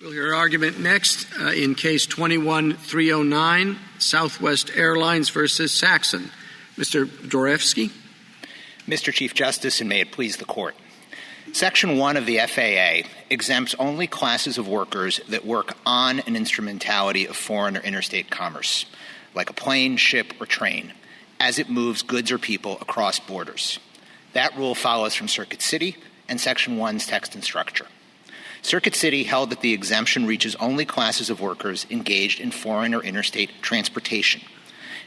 We'll hear argument next in Case 21-309, Southwest Airlines versus Saxon. Mr. Dorefsky. Mr. Chief Justice, and may it please the Court. Section 1 of the FAA exempts only classes of workers that work on an instrumentality of foreign or interstate commerce, like a plane, ship, or train, as it moves goods or people across borders. That rule follows from Circuit City and Section 1's text and structure. Circuit City held that the exemption reaches only classes of workers engaged in foreign or interstate transportation.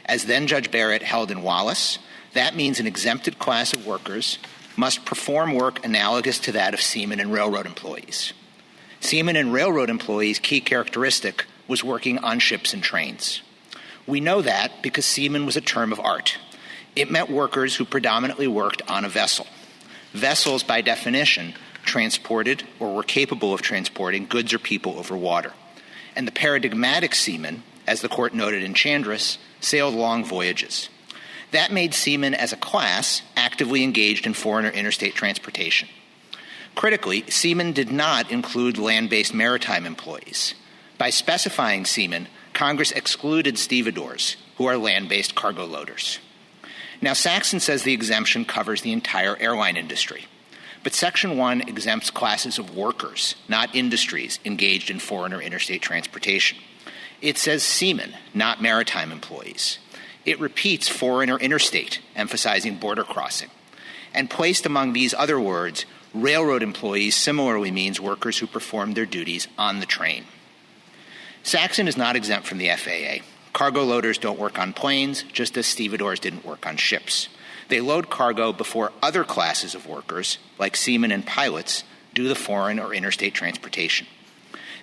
As then-Judge Barrett held in Wallace, that means an exempted class of workers must perform work analogous to that of seamen and railroad employees. Seamen and railroad employees' key characteristic was working on ships and trains. We know that because seaman was a term of art. It meant workers who predominantly worked on a vessel. Vessels, by definition, transported or were capable of transporting goods or people over water. And the paradigmatic seaman, as the Court noted in Chandris, sailed long voyages. That made seamen as a class actively engaged in foreign or interstate transportation. Critically, seamen did not include land-based maritime employees. By specifying seamen, Congress excluded stevedores, who are land-based cargo loaders. Now, Saxon says the exemption covers the entire airline industry. But Section 1 exempts classes of workers, not industries, engaged in foreign or interstate transportation. It says seamen, not maritime employees. It repeats foreign or interstate, emphasizing border crossing. And placed among these other words, railroad employees similarly means workers who perform their duties on the train. Saxon is not exempt from the FAA. Cargo loaders don't work on planes, just as stevedores didn't work on ships. They load cargo before other classes of workers, like seamen and pilots, do the foreign or interstate transportation.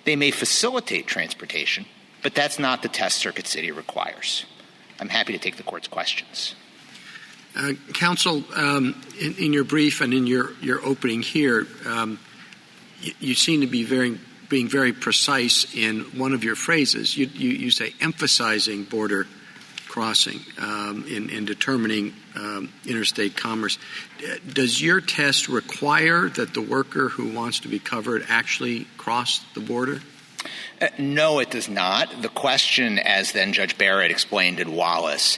They may facilitate transportation, but that's not the test Circuit City requires. I'm happy to take the Court's questions. Counsel, in your brief and in your opening here, you seem to be being very precise in one of your phrases. You say emphasizing border crossing in determining interstate commerce. Does your test require that the worker who wants to be covered actually cross the border? No, it does not. The question, as then Judge Barrett explained in Wallace,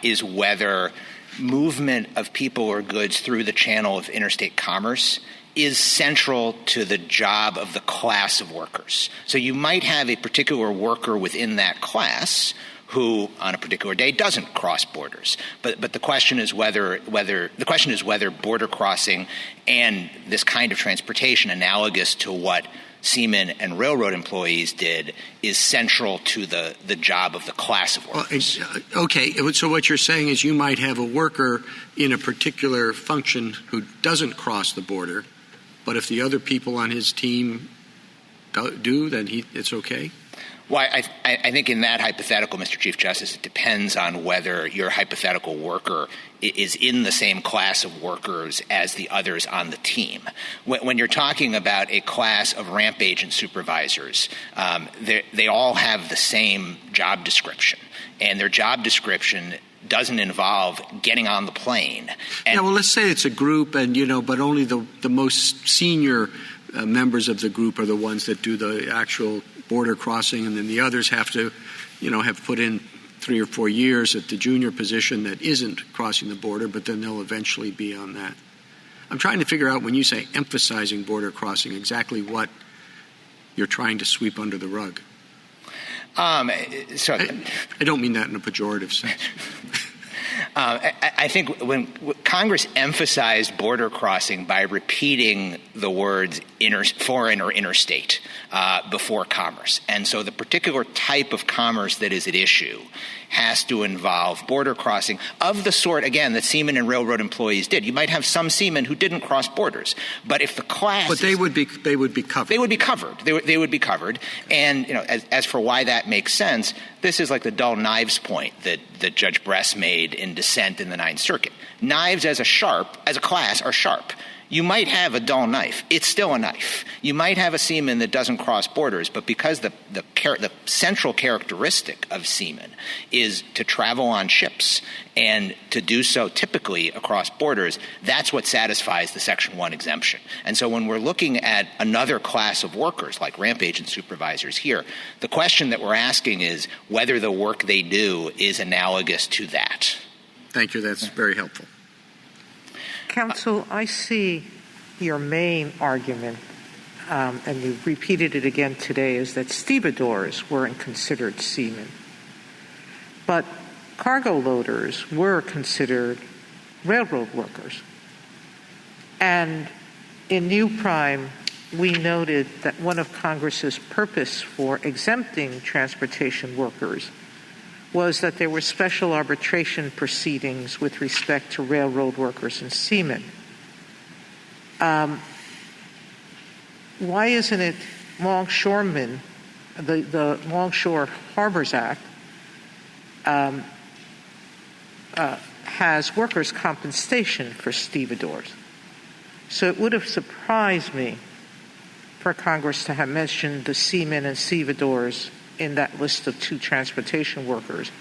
is whether movement of people or goods through the channel of interstate commerce is central to the job of the class of workers. So you might have a particular worker within that class who, on a particular day, doesn't cross borders. But the question is whether border crossing and this kind of transportation, analogous to what seamen and railroad employees did, is central to the job of the class of workers. Okay, so what you're saying is you might have a worker in a particular function who doesn't cross the border, but if the other people on his team do, then it's okay? Well, I think in that hypothetical, Mr. Chief Justice, it depends on whether your hypothetical worker is in the same class of workers as the others on the team. When you're talking about a class of ramp agent supervisors, they all have the same job description, and their job description doesn't involve getting on the plane. Well, let's say it's a group, and but only the most senior members of the group are the ones that do the actual border crossing, and then the others have to, have put in 3 or 4 years at the junior position that isn't crossing the border, but then they'll eventually be on that. I'm trying to figure out, when you say emphasizing border crossing, exactly what you're trying to sweep under the rug. I don't mean that in a pejorative sense. I think when Congress emphasized border crossing by repeating the words foreign or interstate before commerce. And so the particular type of commerce that is at issue has to involve border crossing of the sort, again, that seamen and railroad employees did. You might have some seamen who didn't cross borders, but if the class... But they would be covered. They would be covered. They would be covered. And, as for why that makes sense, this is like the dull knives point that Judge Bress made in dissent in the Ninth Circuit. Knives as a class are sharp. You might have a dull knife. It's still a knife. You might have a seaman that doesn't cross borders, but because the central characteristic of seamen is to travel on ships and to do so typically across borders, that's what satisfies the Section 1 exemption. And so when we're looking at another class of workers, like ramp agent supervisors here, the question that we're asking is whether the work they do is analogous to that. Thank you. That's very helpful. Counsel, I see your main argument, and you repeated it again today, is that stevedores weren't considered seamen. But cargo loaders were considered railroad workers. And in New Prime, we noted that one of Congress's purpose for exempting transportation workers was that there were special arbitration proceedings with respect to railroad workers and seamen. Why isn't it longshoremen, the Longshore Harbors Act has workers' compensation for stevedores? So it would have surprised me for Congress to have mentioned the seamen and stevedores in that list of two transportation workers,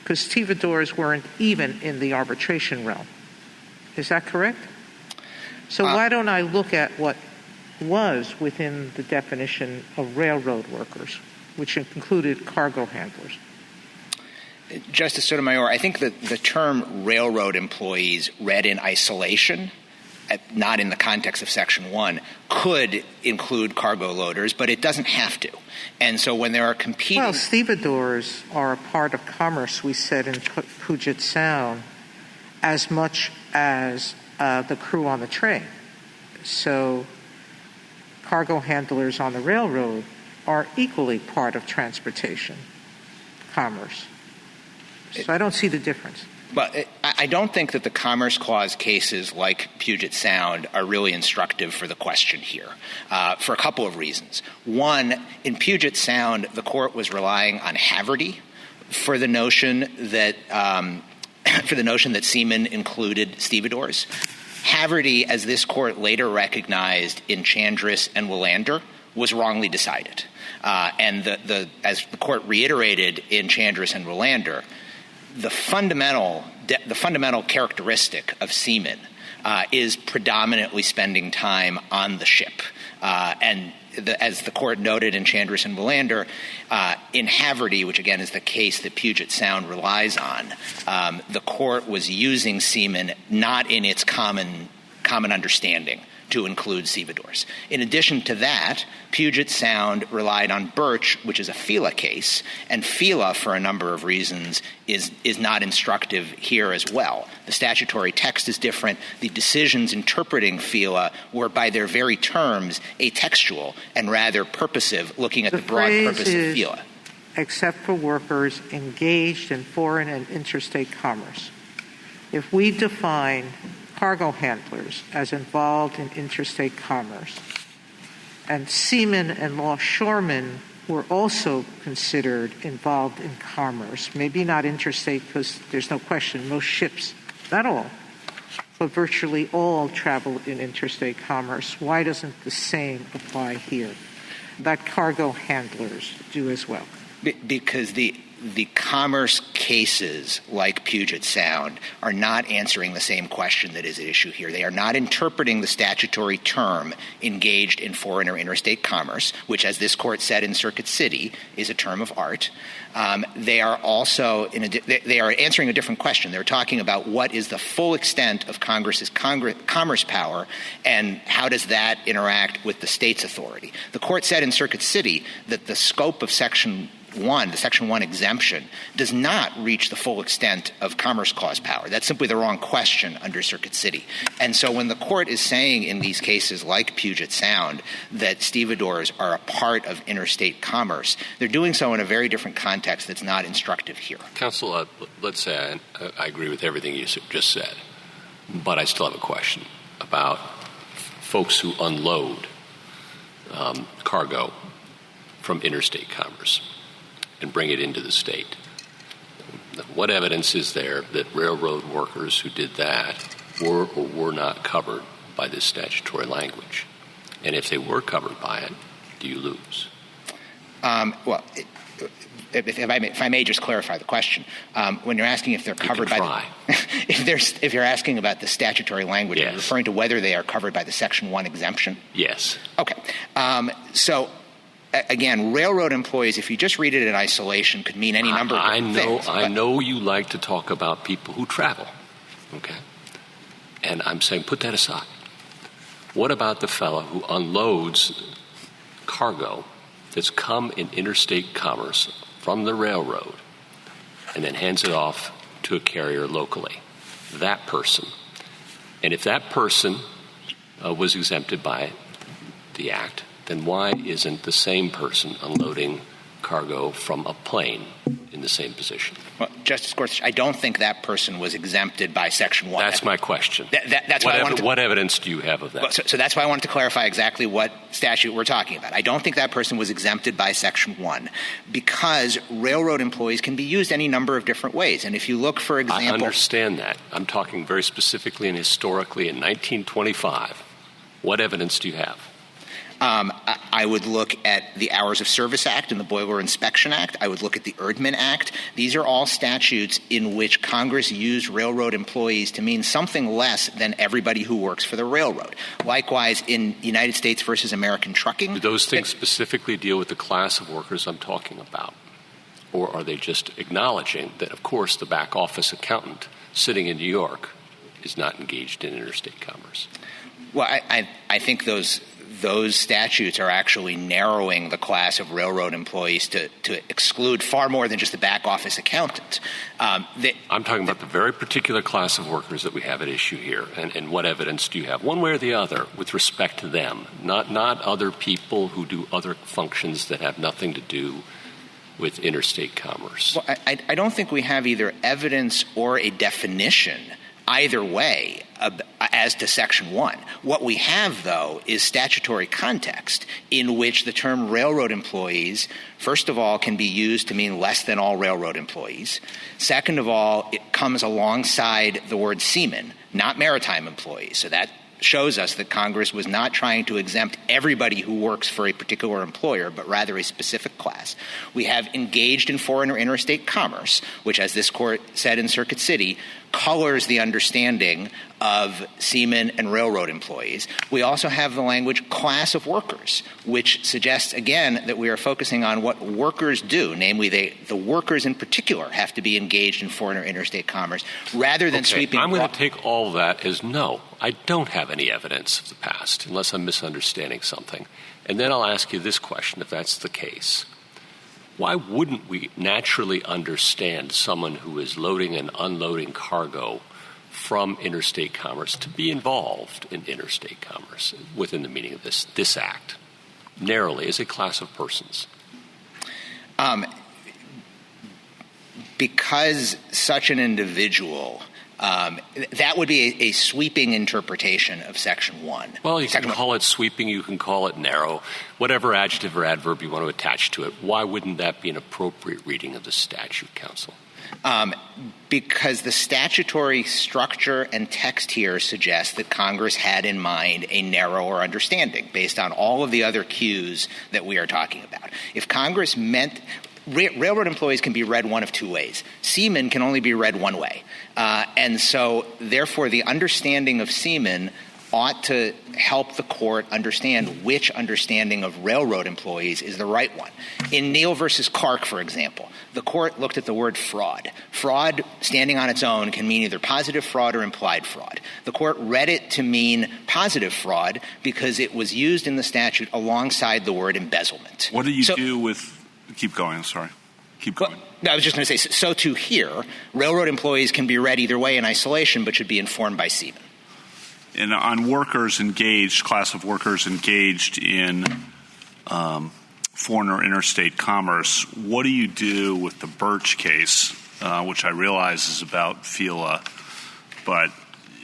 because stevedores weren't even in the arbitration realm. Is that correct? So why don't I look at what was within the definition of railroad workers, which included cargo handlers? Justice Sotomayor, I think that the term railroad employees read in isolation, not in the context of Section 1, could include cargo loaders, but it doesn't have to. And so when there are competing... Well, stevedores are a part of commerce, we said in Puget Sound, as much as the crew on the train. So cargo handlers on the railroad are equally part of transportation commerce. So I don't see the difference. But I don't think that the Commerce Clause cases like Puget Sound are really instructive for the question here, for a couple of reasons. One, in Puget Sound, the court was relying on Haverty for the notion that seamen included stevedores. Haverty, as this court later recognized in Chandris and Willander, was wrongly decided. And as the court reiterated in Chandris and Willander, the fundamental characteristic of seamen is predominantly spending time on the ship. As the court noted in Chandris and Willander, in Haverty, which again is the case that Puget Sound relies on, the court was using seamen not in its common understanding to include stevedores. In addition to that, Puget Sound relied on Birch, which is a FILA case, and FILA, for a number of reasons, is not instructive here as well. The statutory text is different. The decisions interpreting FILA were, by their very terms, atextual and rather purposive, looking at the broad purpose of FILA. Except for workers engaged in foreign and interstate commerce. If we define cargo handlers as involved in interstate commerce, and seamen and longshoremen were also considered involved in commerce, maybe not interstate because there's no question most ships, not all, but virtually all travel in interstate commerce. Why doesn't the same apply here? That cargo handlers do as well. Because the commerce cases like Puget Sound are not answering the same question that is at issue here. They are not interpreting the statutory term engaged in foreign or interstate commerce, which, as this court said in Circuit City, is a term of art. They are also they are answering a different question. They're talking about what is the full extent of Congress's commerce power and how does that interact with the state's authority. The court said in Circuit City that the scope of Section 1, the Section 1 exemption, does not reach the full extent of Commerce Clause power. That's simply the wrong question under Circuit City. And so when the court is saying in these cases like Puget Sound that stevedores are a part of interstate commerce, they're doing so in a very different context that's not instructive here. Counsel, let's say I agree with everything you just said, but I still have a question about folks who unload cargo from interstate commerce and bring it into the state. What evidence is there that railroad workers who did that were or were not covered by this statutory language? And if they were covered by it, do you lose? If I may just clarify the question, when you're asking if they're covered by if you're asking about the statutory language, yes. You're referring to whether they are covered by the Section 1 exemption? Yes. Okay. So, again, railroad employees, if you just read it in isolation, could mean any number of things. I know you like to talk about people who travel, okay? And I'm saying put that aside. What about the fellow who unloads cargo that's come in interstate commerce from the railroad and then hands it off to a carrier locally? That person. And if that person was exempted by the Act, then why isn't the same person unloading cargo from a plane in the same position? Well, Justice Gorsuch, I don't think that person was exempted by Section 1. That's my question. That's why I wanted to, what evidence do you have of that? So that's why I wanted to clarify exactly what statute we're talking about. I don't think that person was exempted by Section 1 because railroad employees can be used any number of different ways. And if you look, for example— I understand that. I'm talking very specifically and historically in 1925. What evidence do you have? I would look at the Hours of Service Act and the Boiler Inspection Act. I would look at the Erdman Act. These are all statutes in which Congress used railroad employees to mean something less than everybody who works for the railroad. Likewise, in United States versus American Trucking— Do those things specifically deal with the class of workers I'm talking about? Or are they just acknowledging that, of course, the back office accountant sitting in New York is not engaged in interstate commerce? Well, I think those statutes are actually narrowing the class of railroad employees to exclude far more than just the back office accountant. I'm talking about the very particular class of workers that we have at issue here, and what evidence do you have, one way or the other, with respect to them, not other people who do other functions that have nothing to do with interstate commerce? Well, I don't think we have either evidence or a definition either way as to Section 1. What we have, though, is statutory context in which the term railroad employees, first of all, can be used to mean less than all railroad employees. Second of all, it comes alongside the word seaman, not maritime employees. So that shows us that Congress was not trying to exempt everybody who works for a particular employer, but rather a specific class. We have engaged in foreign or interstate commerce, which, as this court said in Circuit City, colors the understanding of seamen and railroad employees. We also have the language class of workers, which suggests, again, that we are focusing on what workers do, namely the workers in particular have to be engaged in foreign or interstate commerce, rather than sweeping— I'm going to take all that as no. I don't have any evidence of the past, unless I'm misunderstanding something. And then I'll ask you this question, if that's the case. Why wouldn't we naturally understand someone who is loading and unloading cargo from interstate commerce to be involved in interstate commerce within the meaning of this Act, narrowly, as a class of persons? Because such an individual— that would be a sweeping interpretation of Section 1. Well, you can call it sweeping, you can call it narrow, whatever adjective or adverb you want to attach to it. Why wouldn't that be an appropriate reading of the statute, counsel? Because the statutory structure and text here suggests that Congress had in mind a narrower understanding based on all of the other cues that we are talking about. If Congress meant— railroad employees can be read one of two ways. Seamen can only be read one way. And so, therefore, the understanding of seamen ought to help the court understand which understanding of railroad employees is the right one. In Neal versus Clark, for example, the court looked at the word fraud. Fraud, standing on its own, can mean either positive fraud or implied fraud. The court read it to mean positive fraud because it was used in the statute alongside the word embezzlement. What do you do with— Keep going, I'm sorry. Keep going. No, I was just going to say, so too here, railroad employees can be read either way in isolation, but should be informed by seamen. And on workers engaged, class of workers engaged in foreign or interstate commerce, what do you do with the Birch case, which I realize is about FILA, but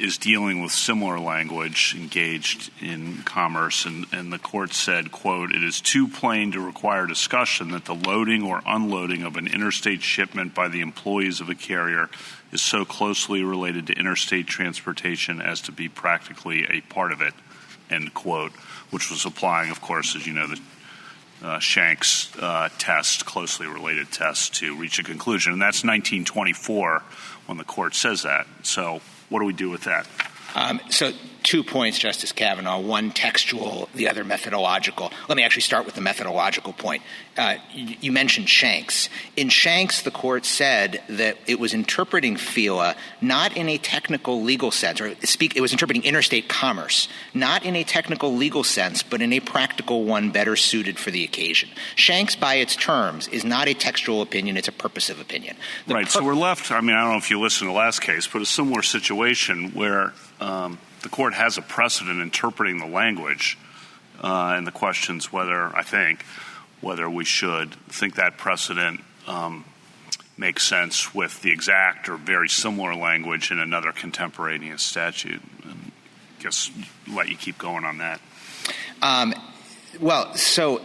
is dealing with similar language, engaged in commerce, and the court said, quote, "It is too plain to require discussion that the loading or unloading of an interstate shipment by the employees of a carrier is so closely related to interstate transportation as to be practically a part of it," end quote, which was applying, of course, as you know, the Shanks test, closely related test, to reach a conclusion. And that's 1924 when the court says that. So what do we do with that? So 2 points, Justice Kavanaugh, one textual, the other methodological. Let me actually start with the methodological point. You mentioned Shanks. In Shanks, the court said that it was interpreting FILA not in a technical legal sense, or it was interpreting interstate commerce, not in a technical legal sense, but in a practical one better suited for the occasion. Shanks, by its terms, is not a textual opinion, it's a purposive opinion. So we're left, I don't know if you listened to the last case, but a similar situation where the court has a precedent interpreting the language, and the question's whether we should think that precedent makes sense with the exact or very similar language in another contemporaneous statute. And I guess let you keep going on that. So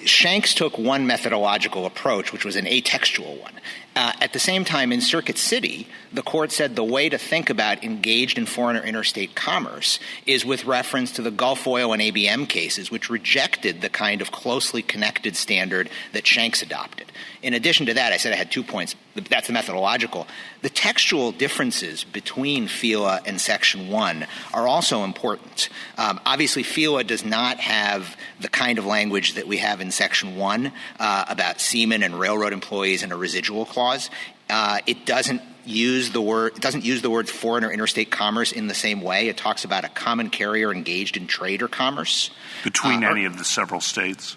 Shanks took one methodological approach, which was an atextual one. At the same time, in Circuit City, the court said the way to think about engaged in foreign or interstate commerce is with reference to the Gulf Oil and ABM cases, which rejected the kind of closely connected standard that Shanks adopted. In addition to that, I said I had 2 points. That's the methodological. The textual differences between FILA and Section 1 are also important. Obviously, FILA does not have the kind of language that we have in Section 1 about seamen and railroad employees and a residual clause. It doesn't use the word foreign or interstate commerce in the same way. It talks about a common carrier engaged in trade or commerce between any of the several states.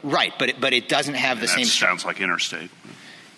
Right, but it doesn't have the same. Sounds like interstate.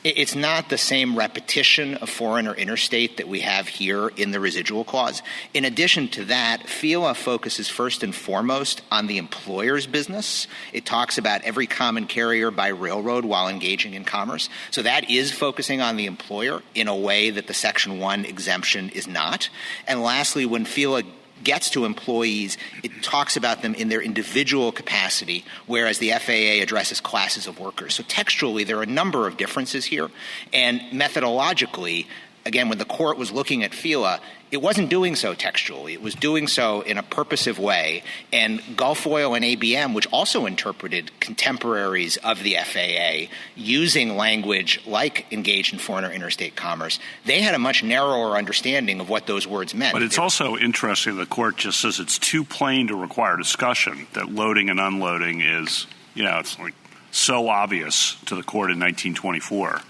It's not the same repetition of foreign or interstate that we have here in the residual clause. In addition to that, FILA focuses first and foremost on the employer's business. It talks about every common carrier by railroad while engaging in commerce. So that is focusing on the employer in a way that the Section 1 exemption is not. And lastly, when FILA gets to employees, it talks about them in their individual capacity, whereas the FAA addresses classes of workers. So textually, there are a number of differences here. And methodologically, again, when the court was looking at FILA, it wasn't doing so textually. It was doing so in a purposive way. And Gulf Oil and ABM, which also interpreted contemporaries of the FAA using language like engaged in foreign or interstate commerce, they had a much narrower understanding of what those words meant. But it's also interesting the court just says it's too plain to require discussion, that loading and unloading is, it's like so obvious to the court in 1924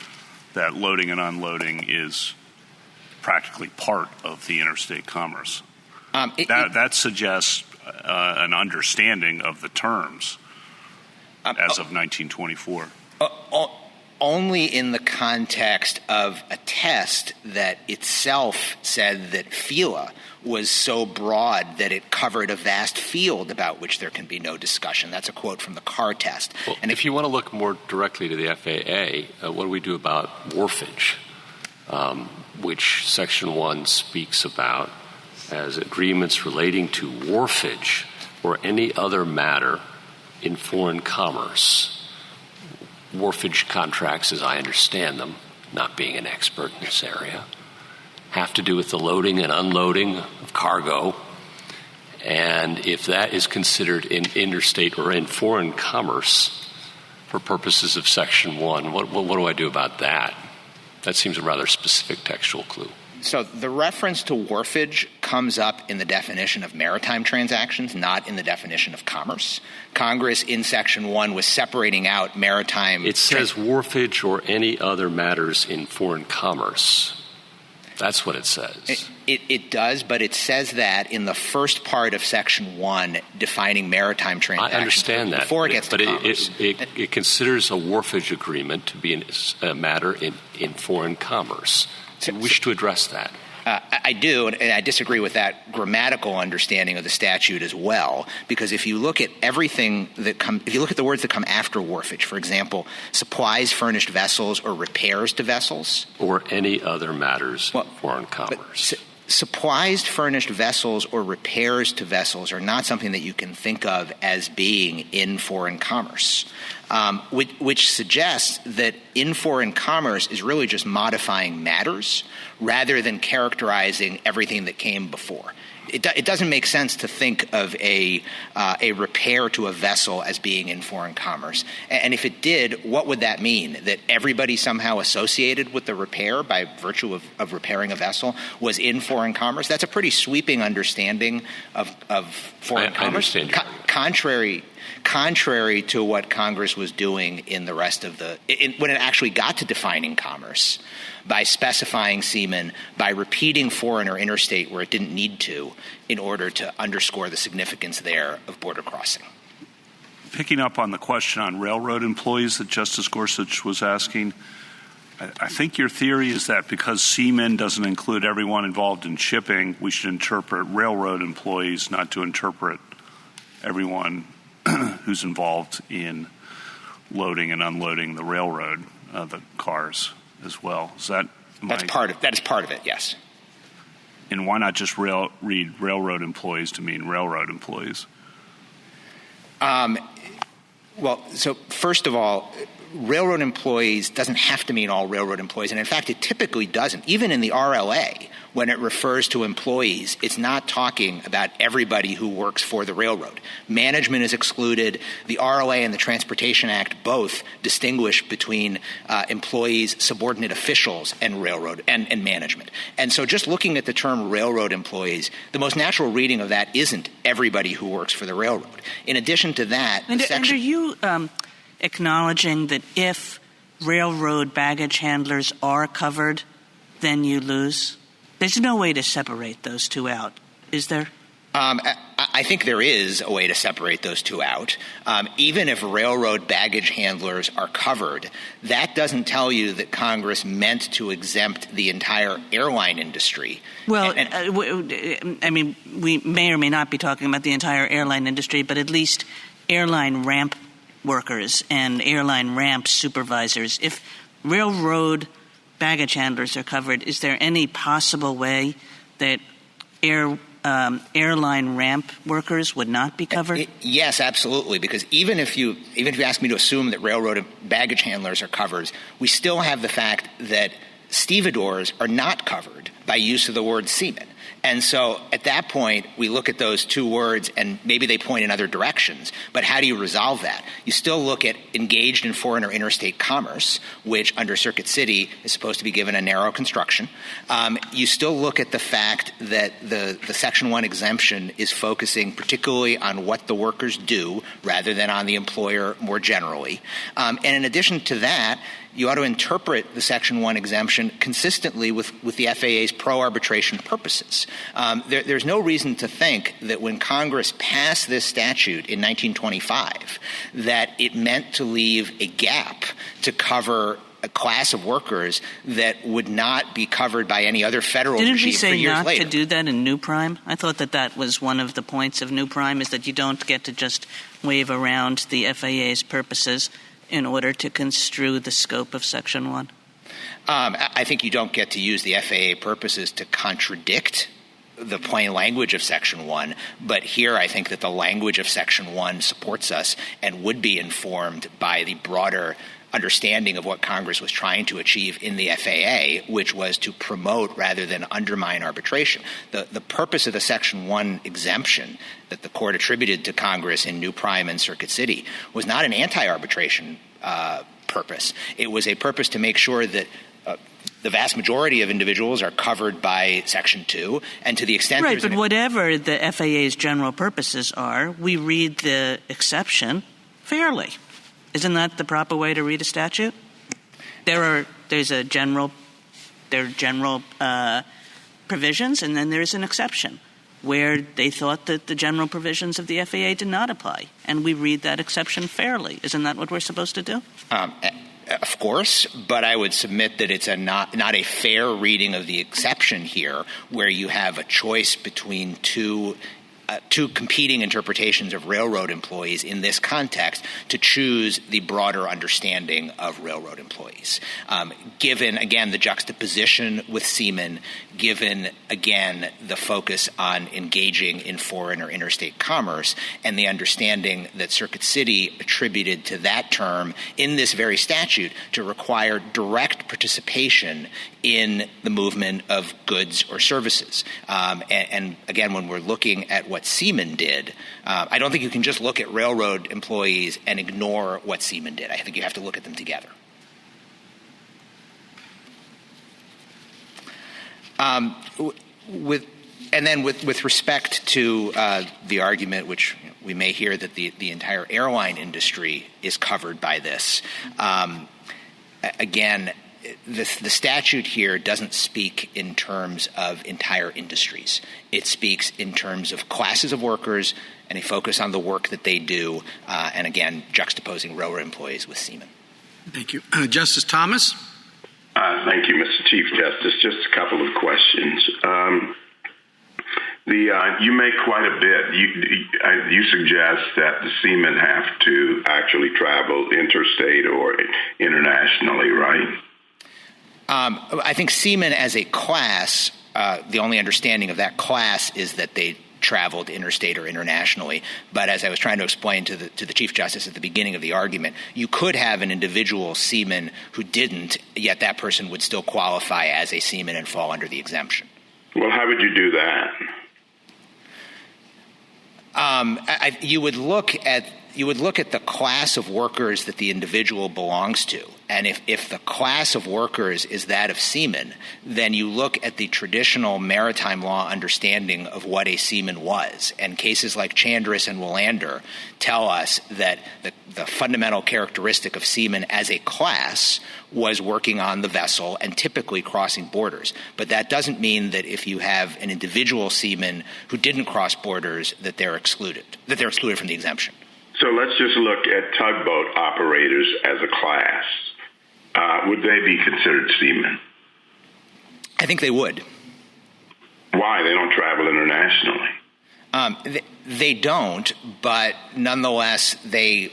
that loading and unloading is practically part of the interstate commerce. That suggests an understanding of the terms as of 1924. Only in the context of a test that itself said that FILA was so broad that it covered a vast field about which there can be no discussion. That's a quote from the Carr test. Well, and if you want to look more directly to the FAA, what do we do about wharfage? Which Section 1 speaks about as agreements relating to wharfage or any other matter in foreign commerce. Wharfage contracts, as I understand them, not being an expert in this area, have to do with the loading and unloading of cargo. And if that is considered in interstate or in foreign commerce for purposes of Section 1, what do I do about that? That seems a rather specific textual clue. So the reference to wharfage comes up in the definition of maritime transactions, not in the definition of commerce. Congress in Section 1 was separating out maritime. It says wharfage or any other matters in foreign commerce. That's what it says. It does, but it says that in the first part of Section 1 defining maritime transactions. I understand that. Before it gets to commerce. It considers a wharfage agreement to be a matter in foreign commerce. Do you wish to address that? I do, and I disagree with that grammatical understanding of the statute as well, because if you look at everything if you look at the words that come after wharfage, for example, supplies, furnished vessels, or repairs to vessels. Or any other matters in foreign commerce. supplies to furnished vessels or repairs to vessels are not something that you can think of as being in foreign commerce, which suggests that in foreign commerce is really just modifying matters rather than characterizing everything that came before. It doesn't make sense to think of a repair to a vessel as being in foreign commerce. And if it did, what would that mean? That everybody somehow associated with the repair by virtue of repairing a vessel was in foreign commerce? That's a pretty sweeping understanding of foreign commerce. Contrary to what Congress was doing in the rest of when it actually got to defining commerce, by specifying seamen, by repeating foreign or interstate where it didn't need to in order to underscore the significance there of border crossing. Picking up on the question on railroad employees that Justice Gorsuch was asking, I think your theory is that because seamen doesn't include everyone involved in shipping, we should interpret railroad employees not to interpret everyone who's involved in loading and unloading the railroad, the cars as well. That is part of it, yes. And why not just read railroad employees to mean railroad employees? Well, so first of all, railroad employees doesn't have to mean all railroad employees. And in fact, it typically doesn't. Even in the RLA, when it refers to employees, it's not talking about everybody who works for the railroad. Management is excluded. The RLA and the Transportation Act both distinguish between employees, subordinate officials, and railroad and management. And so just looking at the term railroad employees, the most natural reading of that isn't everybody who works for the railroad. In addition to that, and are you acknowledging that if railroad baggage handlers are covered, then you lose? There's no way to separate those two out, is there? I think there is a way to separate those two out. Even if railroad baggage handlers are covered, that doesn't tell you that Congress meant to exempt the entire airline industry. Well, I mean, we may or may not be talking about the entire airline industry, but at least airline ramp workers and airline ramp supervisors. If railroad baggage handlers are covered, is there any possible way that airline ramp workers would not be covered? Yes, absolutely. Because even if you ask me to assume that railroad baggage handlers are covered, we still have the fact that stevedores are not covered by use of the word seaman. And so at that point, we look at those two words and maybe they point in other directions. But how do you resolve that? You still look at engaged in foreign or interstate commerce, which under Circuit City is supposed to be given a narrow construction. You still look at the fact that the Section 1 exemption is focusing particularly on what the workers do rather than on the employer more generally. And in addition to that, you ought to interpret the Section 1 exemption consistently with the FAA's pro-arbitration purposes. There's no reason to think that when Congress passed this statute in 1925 that it meant to leave a gap to cover a class of workers that would not be covered by any other federal regime for years later. Didn't we say not to do that in New Prime? I thought that was one of the points of New Prime, is that you don't get to just wave around the FAA's purposes in order to construe the scope of Section 1? I think you don't get to use the FAA purposes to contradict the plain language of Section 1, but here I think that the language of Section 1 supports us and would be informed by the broader understanding of what Congress was trying to achieve in the FAA, which was to promote rather than undermine arbitration. The purpose of the Section 1 exemption that the court attributed to Congress in New Prime and Circuit City was not an anti-arbitration purpose. It was a purpose to make sure that the vast majority of individuals are covered by Section 2, and to the extent right, but whatever the FAA's general purposes are, we read the exception fairly. Isn't that the proper way to read a statute? There are general provisions, and then there's an exception where they thought that the general provisions of the FAA did not apply, and we read that exception fairly. Isn't that what we're supposed to do? Of course, but I would submit that it's not a fair reading of the exception here, where you have a choice between two two competing interpretations of railroad employees in this context to choose the broader understanding of railroad employees. Given, again, the juxtaposition with seamen, given, again, the focus on engaging in foreign or interstate commerce, and the understanding that Circuit City attributed to that term in this very statute to require direct participation in the movement of goods or services. And again, when we're looking at what seamen did, I don't think you can just look at railroad employees and ignore what seamen did. I think you have to look at them together. With respect to the argument, which we may hear that the entire airline industry is covered by this, again, the statute here doesn't speak in terms of entire industries. It speaks in terms of classes of workers and a focus on the work that they do, and again, juxtaposing railroad employees with seamen. Thank you. Justice Thomas? Thank you, Mr. Chief Justice. Just a couple of questions. You make quite a bit. You suggest that the seamen have to actually travel interstate or internationally, right? I think seamen as a class, the only understanding of that class is that they traveled interstate or internationally. But as I was trying to explain to the Chief Justice at the beginning of the argument, you could have an individual seaman who didn't, yet that person would still qualify as a seaman and fall under the exemption. Well, how would you do that? You would look at the class of workers that the individual belongs to. And if the class of workers is that of seamen, then you look at the traditional maritime law understanding of what a seaman was. And cases like Chandris and Willander tell us that the fundamental characteristic of seamen as a class was working on the vessel and typically crossing borders. But that doesn't mean that if you have an individual seaman who didn't cross borders that they're excluded from the exemption. So let's just look at tugboat operators as a class. Would they be considered seamen? I think they would. Why? They don't travel internationally. They don't, but nonetheless, they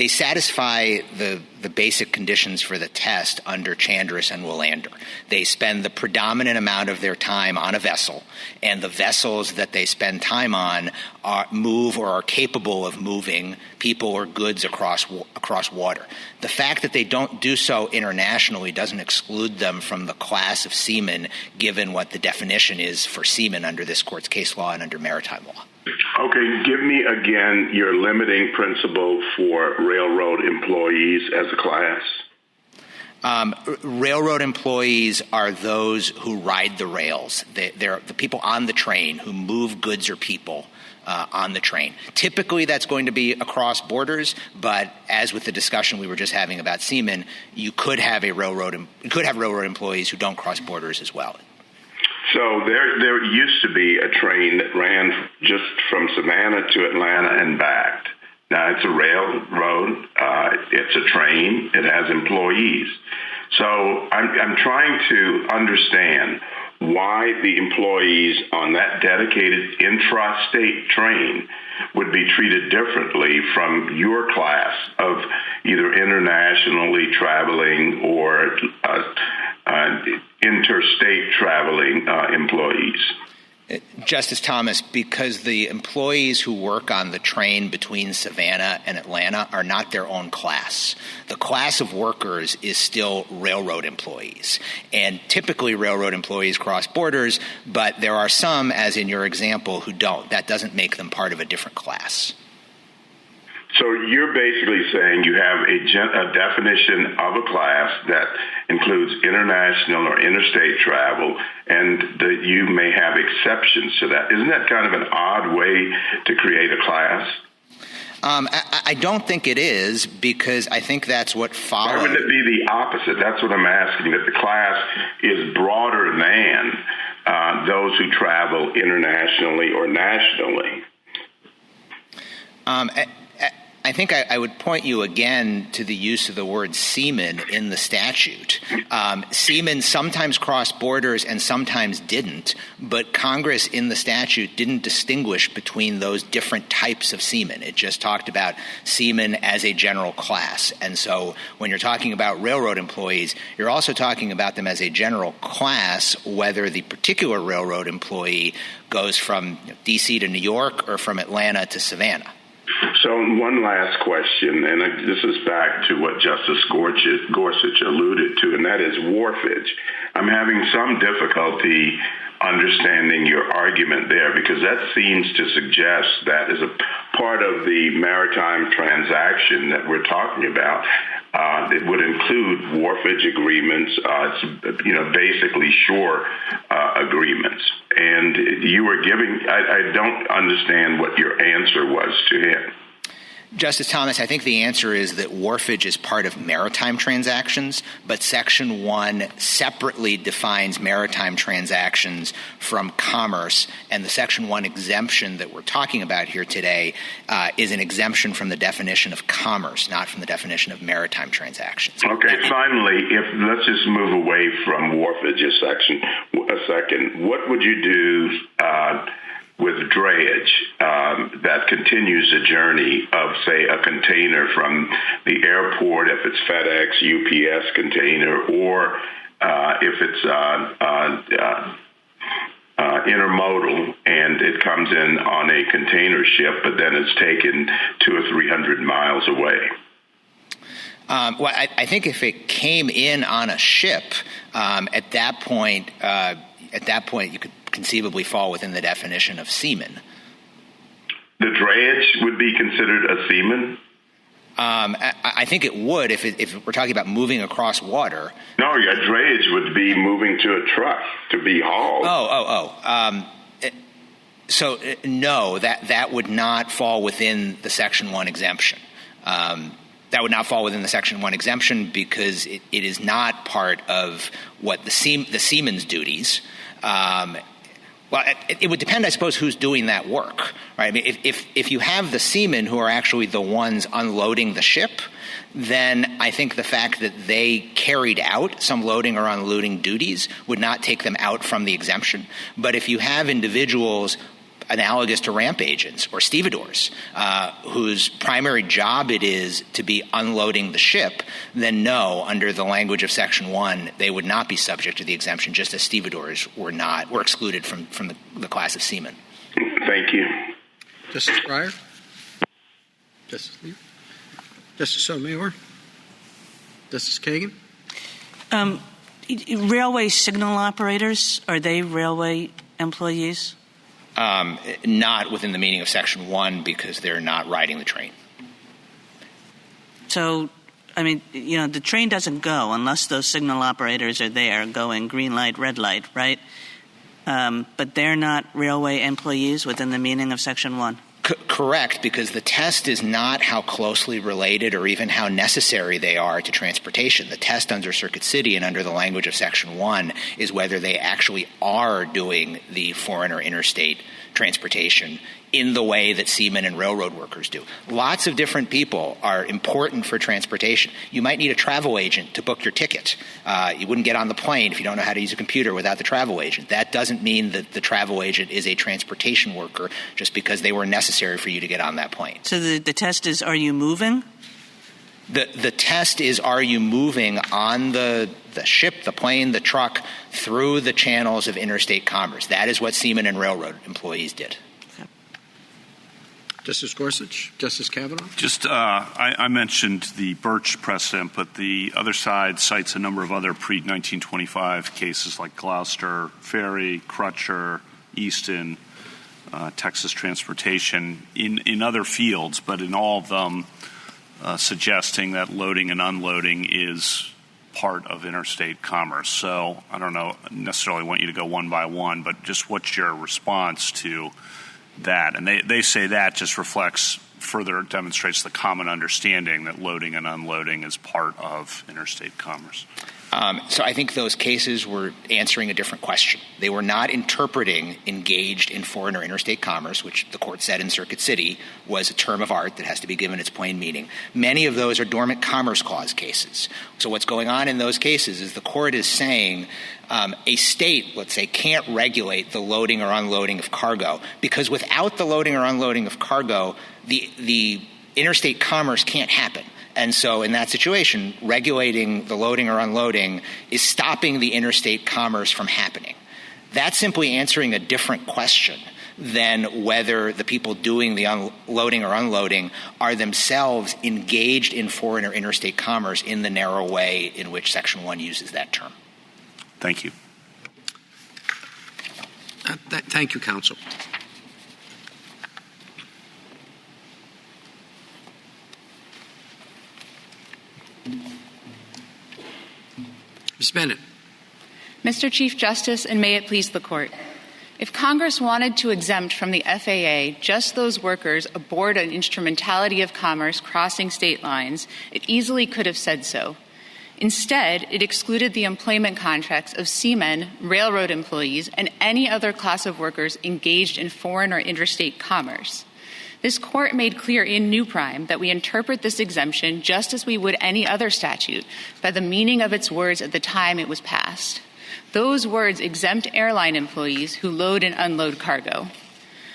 satisfy the basic conditions for the test under Chandris and Willander. They spend the predominant amount of their time on a vessel, and the vessels that they spend time on move or are capable of moving people or goods across water. The fact that they don't do so internationally doesn't exclude them from the class of seamen, given what the definition is for seamen under this court's case law and under maritime law. Okay, give me again your limiting principle for railroad employees as a class. Railroad employees are those who ride the rails. They're the people on the train who move goods or people on the train. Typically, that's going to be across borders, but as with the discussion we were just having about seamen, you could have railroad employees who don't cross borders as well. So there used to be a train that ran just from Savannah to Atlanta and back. Now, it's a railroad. It's a train. It has employees. So I'm trying to understand why the employees on that dedicated intrastate train would be treated differently from your class of either internationally traveling or interstate traveling employees. Justice Thomas, because the employees who work on the train between Savannah and Atlanta are not their own class. The class of workers is still railroad employees. And typically railroad employees cross borders, but there are some, as in your example, who don't. That doesn't make them part of a different class. So you're basically saying you have a definition of a class that includes international or interstate travel, and that you may have exceptions to that. Isn't that kind of an odd way to create a class? I don't think it is, because I think that's what follows. Why wouldn't it be the opposite? That's what I'm asking, that the class is broader than those who travel internationally or nationally. I think I would point you again to the use of the word seaman in the statute. Seamen sometimes crossed borders and sometimes didn't, but Congress in the statute didn't distinguish between those different types of seamen. It just talked about seamen as a general class. And so when you're talking about railroad employees, you're also talking about them as a general class, whether the particular railroad employee goes from D.C. to New York or from Atlanta to Savannah. So one last question, and this is back to what Justice Gorsuch alluded to, and that is wharfage. I'm having some difficulty understanding your argument there, because that seems to suggest that as a part of the maritime transaction that we're talking about, it would include wharfage agreements, basically shore agreements. And you were giving, I don't understand what your answer was to him. Justice Thomas, I think the answer is that wharfage is part of maritime transactions, but Section 1 separately defines maritime transactions from commerce, and the Section 1 exemption that we're talking about here today is an exemption from the definition of commerce, not from the definition of maritime transactions. Okay, finally, let's just move away from wharfage a second. What would you do with drayage that continues the journey of, say, a container from the airport, if it's FedEx, UPS container, or if it's intermodal and it comes in on a container ship, but then it's taken 200 or 300 miles away? I think if it came in on a ship, at that point you could conceivably fall within the definition of seaman. The drayage would be considered a seaman? I think it would if we're talking about moving across water. No, your drayage would be moving to a truck to be hauled. So no, that would not fall within the Section 1 exemption. That would not fall within the Section 1 exemption because it is not part of what the seaman's duties. Well, it would depend, I suppose, who's doing that work, right? I mean, if you have the seamen who are actually the ones unloading the ship, then I think the fact that they carried out some loading or unloading duties would not take them out from the exemption. But if you have individuals analogous to ramp agents or stevedores whose primary job it is to be unloading the ship, then no, under the language of Section 1, they would not be subject to the exemption, just as stevedores were excluded from the class of seamen. Thank you. Justice Breyer? Justice Lee? Justice Sotomayor? Justice Kagan? Railway signal operators, are they railway employees? Not within the meaning of Section 1 because they're not riding the train. So, I mean, the train doesn't go unless those signal operators are there going green light, red light, right? But they're not railway employees within the meaning of Section 1? Correct, because the test is not how closely related or even how necessary they are to transportation. The test under Circuit City and under the language of Section 1 is whether they actually are doing the foreign or interstate transportation in the way that seamen and railroad workers do. Lots of different people are important for transportation. You might need a travel agent to book your ticket. You wouldn't get on the plane if you don't know how to use a computer without the travel agent. That doesn't mean that the travel agent is a transportation worker just because they were necessary for you to get on that plane. So the test is, are you moving? The test is, are you moving on the ship, the plane, the truck, through the channels of interstate commerce? That is what seamen and railroad employees did. Justice Gorsuch, Justice Kavanaugh. Just, I mentioned the Birch precedent, but the other side cites a number of other pre-1925 cases like Gloucester Ferry, Crutcher, Easton, Texas Transportation, in other fields, but in all of them suggesting that loading and unloading is part of interstate commerce. So I don't know necessarily want you to go one by one, but just what's your response to that? And they say that just reflects further demonstrates the common understanding that loading and unloading is part of interstate commerce. So I think those cases were answering a different question. They were not interpreting engaged in foreign or interstate commerce, which the court said in Circuit City was a term of art that has to be given its plain meaning. Many of those are dormant commerce clause cases. So what's going on in those cases is the court is saying a state, let's say, can't regulate the loading or unloading of cargo because without the loading or unloading of cargo, the interstate commerce can't happen. And so in that situation, regulating the loading or unloading is stopping the interstate commerce from happening. That's simply answering a different question than whether the people doing the loading or unloading are themselves engaged in foreign or interstate commerce in the narrow way in which Section 1 uses that term. Thank you. Thank you, counsel. Ms. Bennett. Mr. Chief Justice, and may it please the Court. If Congress wanted to exempt from the FAA just those workers aboard an instrumentality of commerce crossing state lines, it easily could have said so. Instead, it excluded the employment contracts of seamen, railroad employees, and any other class of workers engaged in foreign or interstate commerce. This Court made clear in New Prime that we interpret this exemption just as we would any other statute, by the meaning of its words at the time it was passed. Those words exempt airline employees who load and unload cargo.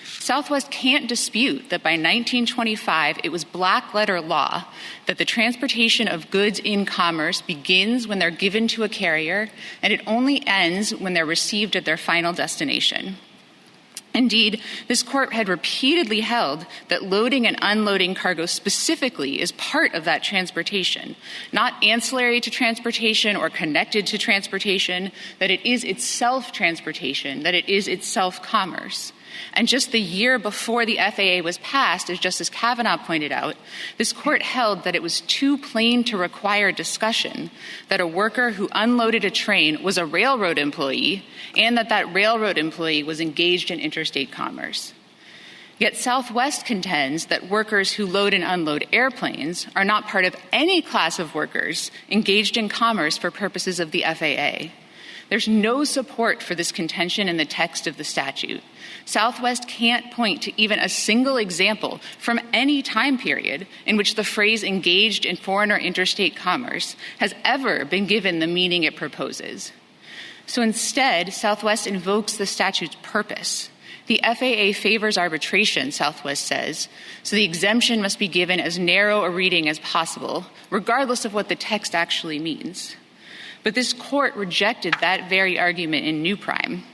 Southwest can't dispute that by 1925 it was black-letter law that the transportation of goods in commerce begins when they're given to a carrier, and it only ends when they're received at their final destination. Indeed, this Court had repeatedly held that loading and unloading cargo specifically is part of that transportation, not ancillary to transportation or connected to transportation, that it is itself transportation, that it is itself commerce. And just the year before the FAA was passed, as Justice Kavanaugh pointed out, this Court held that it was too plain to require discussion that a worker who unloaded a train was a railroad employee and that railroad employee was engaged in interstate commerce. Yet Southwest contends that workers who load and unload airplanes are not part of any class of workers engaged in commerce for purposes of the FAA. There's no support for this contention in the text of the statute. Southwest can't point to even a single example from any time period in which the phrase engaged in foreign or interstate commerce has ever been given the meaning it proposes. So instead, Southwest invokes the statute's purpose. The FAA favors arbitration, Southwest says, so the exemption must be given as narrow a reading as possible, regardless of what the text actually means. But this Court rejected that very argument in New Prime.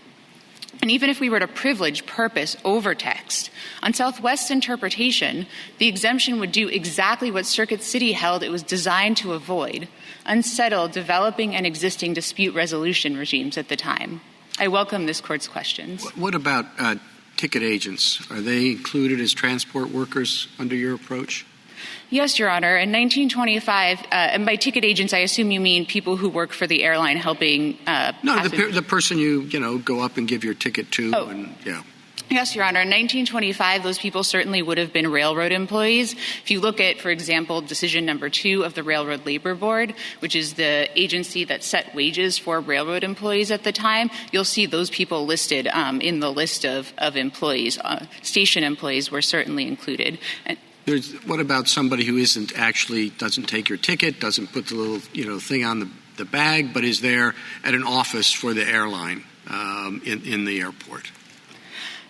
And even if we were to privilege purpose over text, on Southwest's interpretation, the exemption would do exactly what Circuit City held it was designed to avoid: unsettle developing and existing dispute resolution regimes at the time. I welcome this Court's questions. What about ticket agents? Are they included as transport workers under your approach? Yes, Your Honor. In 1925, and by ticket agents, I assume you mean people who work for the airline helping No, the person you go up and give your ticket to. Oh. And, yeah. Yes, Your Honor. In 1925, those people certainly would have been railroad employees. If you look at, for example, decision number 2 of the Railroad Labor Board, which is the agency that set wages for railroad employees at the time, you'll see those people listed in the list of employees. Station employees were certainly included. What about somebody who doesn't take your ticket, doesn't put the little thing on the bag, but is there at an office for the airline in the airport?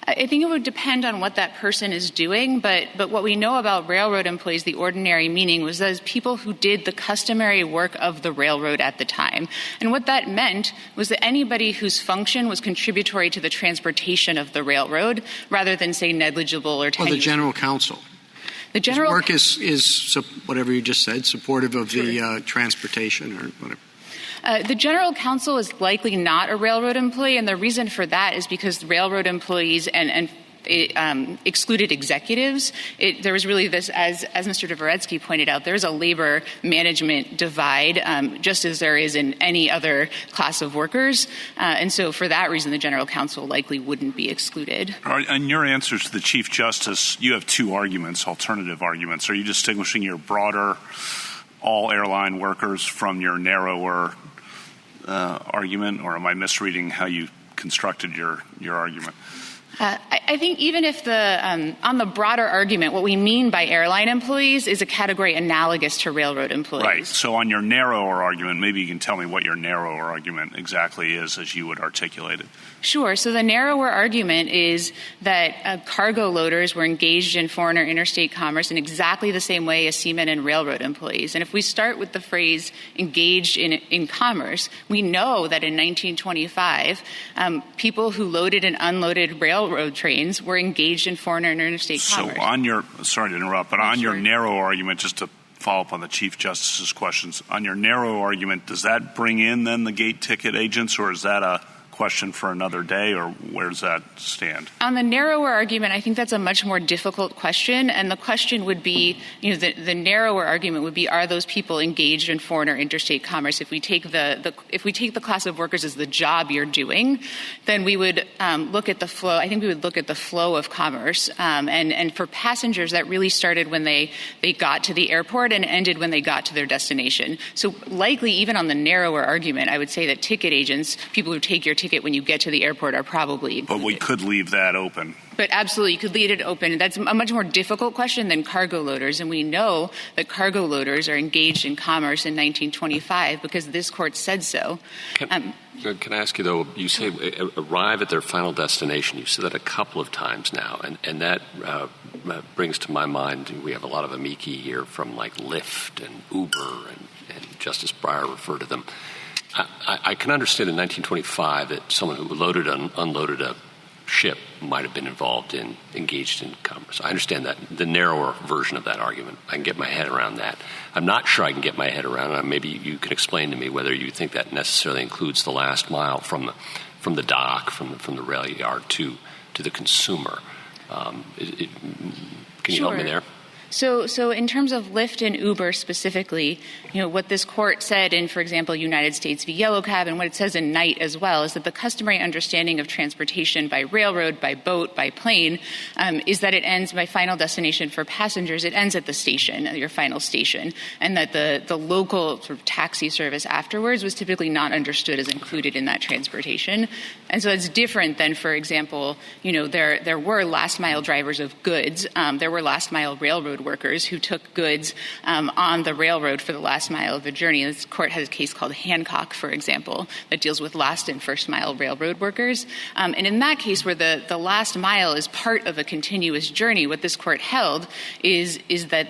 I think it would depend on what that person is doing, but what we know about railroad employees, the ordinary meaning, was those people who did the customary work of the railroad at the time. And what that meant was that anybody whose function was contributory to the transportation of the railroad, rather than, say, negligible or tenuous. Well, the general counsel. The general His work is whatever you just said, supportive of the transportation or whatever. The general counsel is likely not a railroad employee, and the reason for that is because railroad employees and excluded executives. There was really this, as Mr. Dvoretsky pointed out, there's a labor management divide, just as there is in any other class of workers. And so for that reason, the general counsel likely wouldn't be excluded. In your answers to the Chief Justice, you have two arguments, alternative arguments. Are you distinguishing your broader all airline workers from your narrower argument, or am I misreading how you constructed your argument? I think even if on the broader argument, what we mean by airline employees is a category analogous to railroad employees. Right. So on your narrower argument, maybe you can tell me what your narrower argument exactly is as you would articulate it. Sure. So the narrower argument is that cargo loaders were engaged in foreign or interstate commerce in exactly the same way as seamen and railroad employees. And if we start with the phrase engaged in commerce, we know that in 1925, people who loaded and unloaded railroad trains were engaged in foreign or interstate commerce. So sorry to interrupt, but on your narrow argument, just to follow up on the Chief Justice's questions, on your narrow argument, does that bring in then the gate ticket agents, or is that a question for another day, or where does that stand? On the narrower argument, I think that's a much more difficult question, and the question would be, the narrower argument would be, are those people engaged in foreign or interstate commerce? If we take the class of workers as the job you're doing, then we would look at the flow. I think we would look at the flow of commerce, and for passengers, that really started when they got to the airport and ended when they got to their destination. So likely, even on the narrower argument, I would say that ticket agents, people who take your ticket when you get to the airport, are probably included. But we could leave that open. But absolutely, you could leave it open. That's a much more difficult question than cargo loaders, and we know that cargo loaders are engaged in commerce in 1925 because this court said so. Can I ask you, though, you say arrive at their final destination. You said that a couple of times now, and that brings to my mind, we have a lot of amici here from like Lyft and Uber, and Justice Breyer referred to them. I can understand in 1925 that someone who loaded and unloaded a ship might have been engaged in commerce. I understand that, the narrower version of that argument. I can get my head around that. I'm not sure I can get my head around it. Maybe you can explain to me whether you think that necessarily includes the last mile from the dock, from the rail yard to the consumer. Can you help me there? So in terms of Lyft and Uber specifically, what this court said in, for example, United States v. Yellow Cab, and what it says in Knight as well, is that the customary understanding of transportation by railroad, by boat, by plane, is that it ends by final destination for passengers. It ends at the station, at your final station, and that the local sort of taxi service afterwards was typically not understood as included in that transportation. And so it's different than, for example, there were last mile drivers of goods. There were last mile railroad workers who took goods on the railroad for the last mile of the journey. This court has a case called Hancock, for example, that deals with last and first mile railroad workers. And in that case, where the last mile is part of a continuous journey, what this court held is that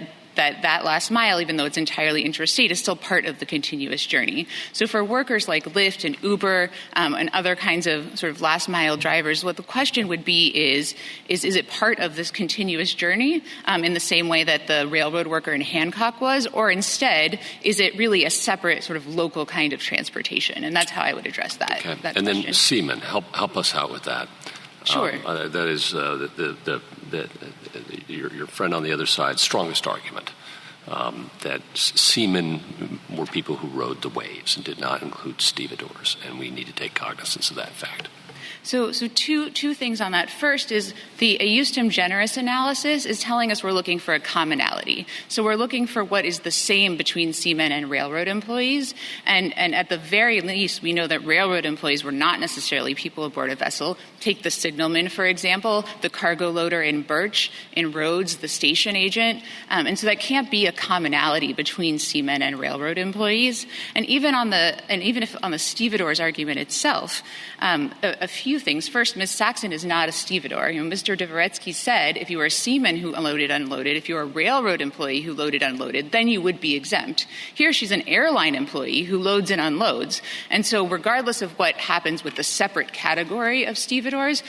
last mile, even though it's entirely interstate, is still part of the continuous journey. So for workers like Lyft and Uber and other kinds of sort of last mile drivers, what the question would be is it part of this continuous journey in the same way that the railroad worker in Hancock was, or instead, is it really a separate sort of local kind of transportation? And that's how I would address that. Okay. That and question. Then seamen, help us out with that. Sure. That is your friend on the other side's strongest argument, that seamen were people who rode the waves and did not include stevedores, and we need to take cognizance of that fact. So two things on that. First is the justum generis analysis is telling us we're looking for a commonality. So we're looking for what is the same between seamen and railroad employees. And at the very least, we know that railroad employees were not necessarily people aboard a vessel. Take the signalman, for example, the cargo loader in Birch, in Rhodes, the station agent. And so that can't be a commonality between seamen and railroad employees. And even if on the stevedores argument itself, a few things. First, Ms. Saxon is not a stevedore. Mr. Dvoretsky said if you were a seaman who unloaded, if you were a railroad employee who unloaded, then you would be exempt. Here she's an airline employee who loads and unloads. And so regardless of what happens with the separate category of stevedores,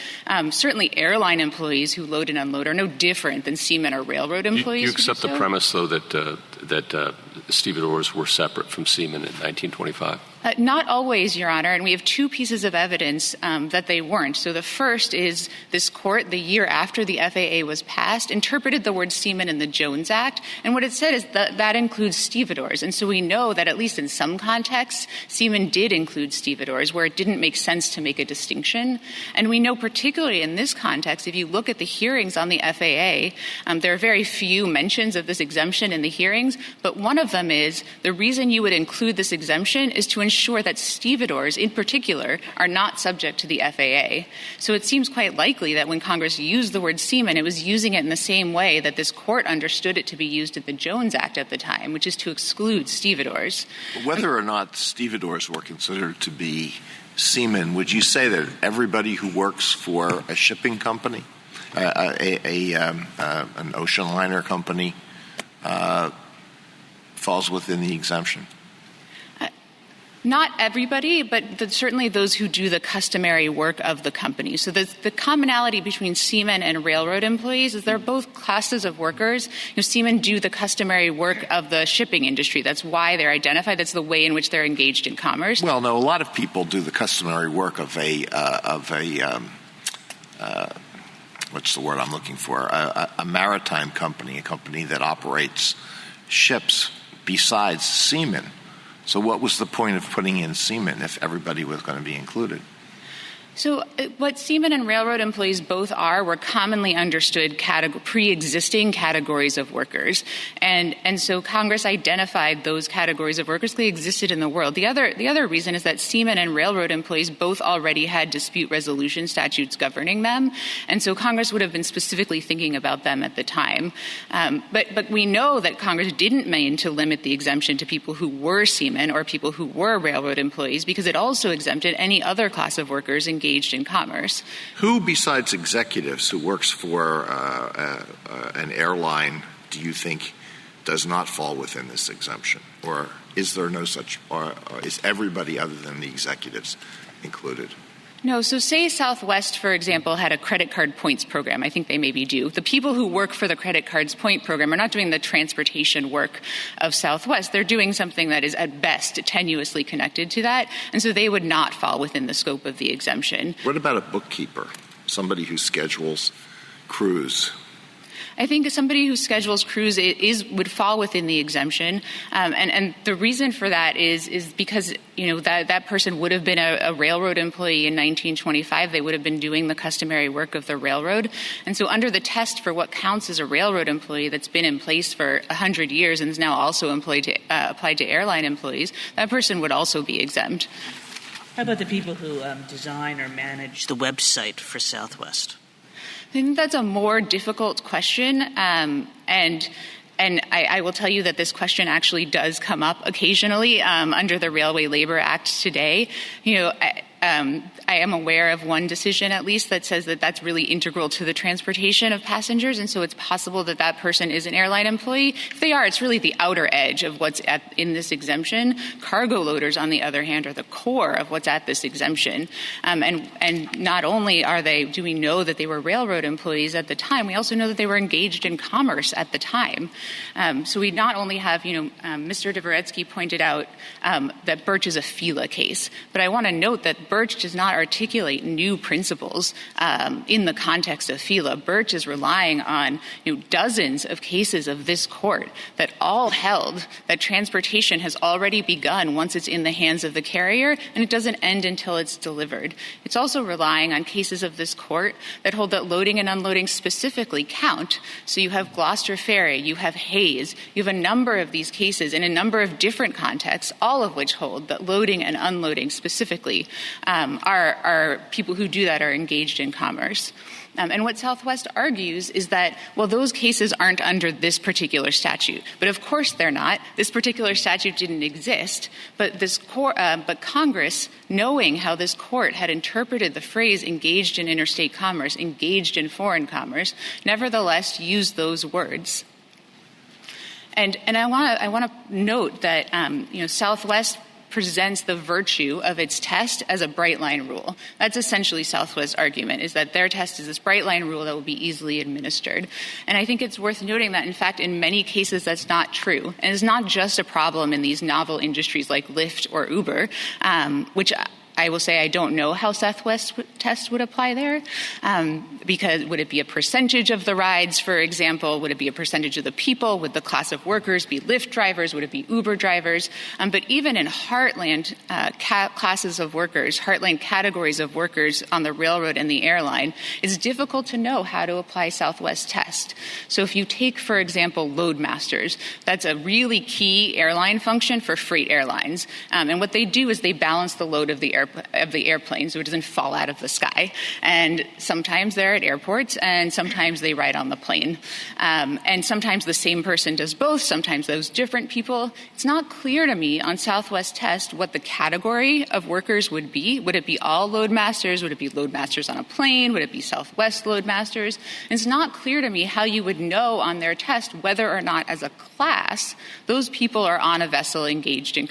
certainly airline employees who load and unload are no different than seamen or railroad employees. You accept the premise, though, that stevedores were separate from seamen in 1925? Not always, Your Honor, and we have two pieces of evidence that they weren't. So the first is this court, the year after the FAA was passed, interpreted the word seaman in the Jones Act, and what it said is that includes stevedores. And so we know that at least in some contexts, seaman did include stevedores, where it didn't make sense to make a distinction. And we know particularly in this context, if you look at the hearings on the FAA, there are very few mentions of this exemption in the hearings, but one of them is the reason you would include this exemption is to ensure that stevedores in particular are not subject to the FAA. So it seems quite likely that when Congress used the word seaman, it was using it in the same way that this court understood it to be used in the Jones Act at the time, which is to exclude stevedores. Whether or not stevedores were considered to be seamen, would you say that everybody who works for a shipping company, an ocean liner company, falls within the exemption? Not everybody, but certainly those who do the customary work of the company. So the commonality between seamen and railroad employees is they're both classes of workers. Seamen do the customary work of the shipping industry. That's why they're identified. That's the way in which they're engaged in commerce. Well, no, a lot of people do the customary work of a what's the word I'm looking for? A maritime company, a company that operates ships besides seamen. So what was the point of putting in seamen if everybody was going to be included? So what seamen and railroad employees both were commonly understood pre-existing categories of workers. And so Congress identified those categories of workers. They existed in the world. The other reason is that seamen and railroad employees both already had dispute resolution statutes governing them. And so Congress would have been specifically thinking about them at the time. But we know that Congress didn't mean to limit the exemption to people who were seamen or people who were railroad employees, because it also exempted any other class of workers engaged in commerce. Who besides executives who works for an airline do you think does not fall within this exemption? Or is there no such, or is everybody other than the executives included? No, so say Southwest, for example, had a credit card points program. I think they maybe do. The people who work for the credit cards point program are not doing the transportation work of Southwest. They're doing something that is at best tenuously connected to that, and so they would not fall within the scope of the exemption. What about a bookkeeper, somebody who schedules crews? I think somebody who schedules crews would fall within the exemption, and the reason for that is because that person would have been a railroad employee in 1925. They would have been doing the customary work of the railroad, and so under the test for what counts as a railroad employee that's been in place for 100 years and is now also applied to airline employees, that person would also be exempt. How about the people who design or manage the website for Southwest? I think that's a more difficult question, and I will tell you that this question actually does come up occasionally under the Railway Labor Act today. I am aware of one decision, at least, that says that that's really integral to the transportation of passengers, and so it's possible that that person is an airline employee. If they are, it's really the outer edge of what's in this exemption. Cargo loaders, on the other hand, are the core of what's at this exemption. And not only do we know that they were railroad employees at the time, we also know that they were engaged in commerce at the time. So we not only have, Mr. Dvoretsky pointed out that Birch is a FILA case, but I want to note that Birch does not articulate new principles in the context of FILA. Birch is relying on dozens of cases of this court that all held that transportation has already begun once it's in the hands of the carrier, and it doesn't end until it's delivered. It's also relying on cases of this court that hold that loading and unloading specifically count. So you have Gloucester Ferry, you have Hayes, you have a number of these cases in a number of different contexts, all of which hold that loading and unloading specifically are people who do that are engaged in commerce. And what Southwest argues is that, well, those cases aren't under this particular statute. But of course they're not. This particular statute didn't exist. But but Congress, knowing how this court had interpreted the phrase engaged in interstate commerce, engaged in foreign commerce, nevertheless used those words. And I want to note that Southwest presents the virtue of its test as a bright-line rule. That's essentially Southwest's argument, is that their test is this bright-line rule that will be easily administered. And I think it's worth noting that, in fact, in many cases that's not true. And it's not just a problem in these novel industries like Lyft or Uber, which I will say I don't know how Southwest's test would apply there, because would it be a percentage of the rides, for example? Would it be a percentage of the people? Would the class of workers be Lyft drivers? Would it be Uber drivers? But even in heartland classes of workers, heartland categories of workers on the railroad and the airline, it's difficult to know how to apply Southwest's test. So if you take, for example, loadmasters, that's a really key airline function for freight airlines. And what they do is they balance the load of the airplane so it doesn't fall out of the sky. And sometimes they're at airports, and sometimes they ride on the plane. And sometimes the same person does both, sometimes those different people. It's not clear to me on Southwest test what the category of workers would be. Would it be all loadmasters? Would it be loadmasters on a plane? Would it be Southwest loadmasters? And it's not clear to me how you would know on their test whether or not, as a class, those people are on a vessel engaged in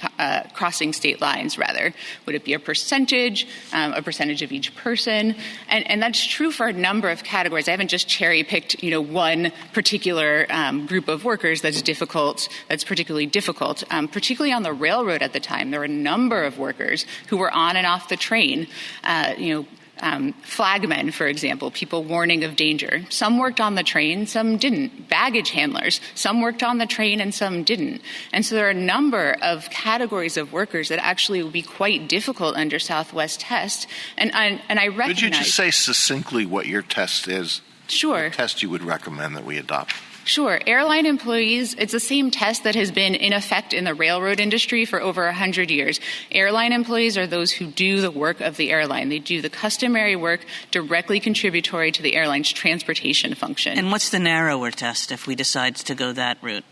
crossing state lines, rather. Would it be a percentage of each person? And that's true for a number of categories. I haven't just cherry-picked, one particular group of workers that's particularly difficult. Particularly on the railroad at the time, there were a number of workers who were on and off the train, flagmen, for example, people warning of danger. Some worked on the train, some didn't. Baggage handlers, some worked on the train and some didn't. And so there are a number of categories of workers that actually would be quite difficult under Southwest test. And I recognize... Could you just say succinctly what your test is? Sure. What test you would recommend that we adopt? Sure. Airline employees, it's the same test that has been in effect in the railroad industry for over 100 years. Airline employees are those who do the work of the airline. They do the customary work directly contributory to the airline's transportation function. And what's the narrower test if we decide to go that route?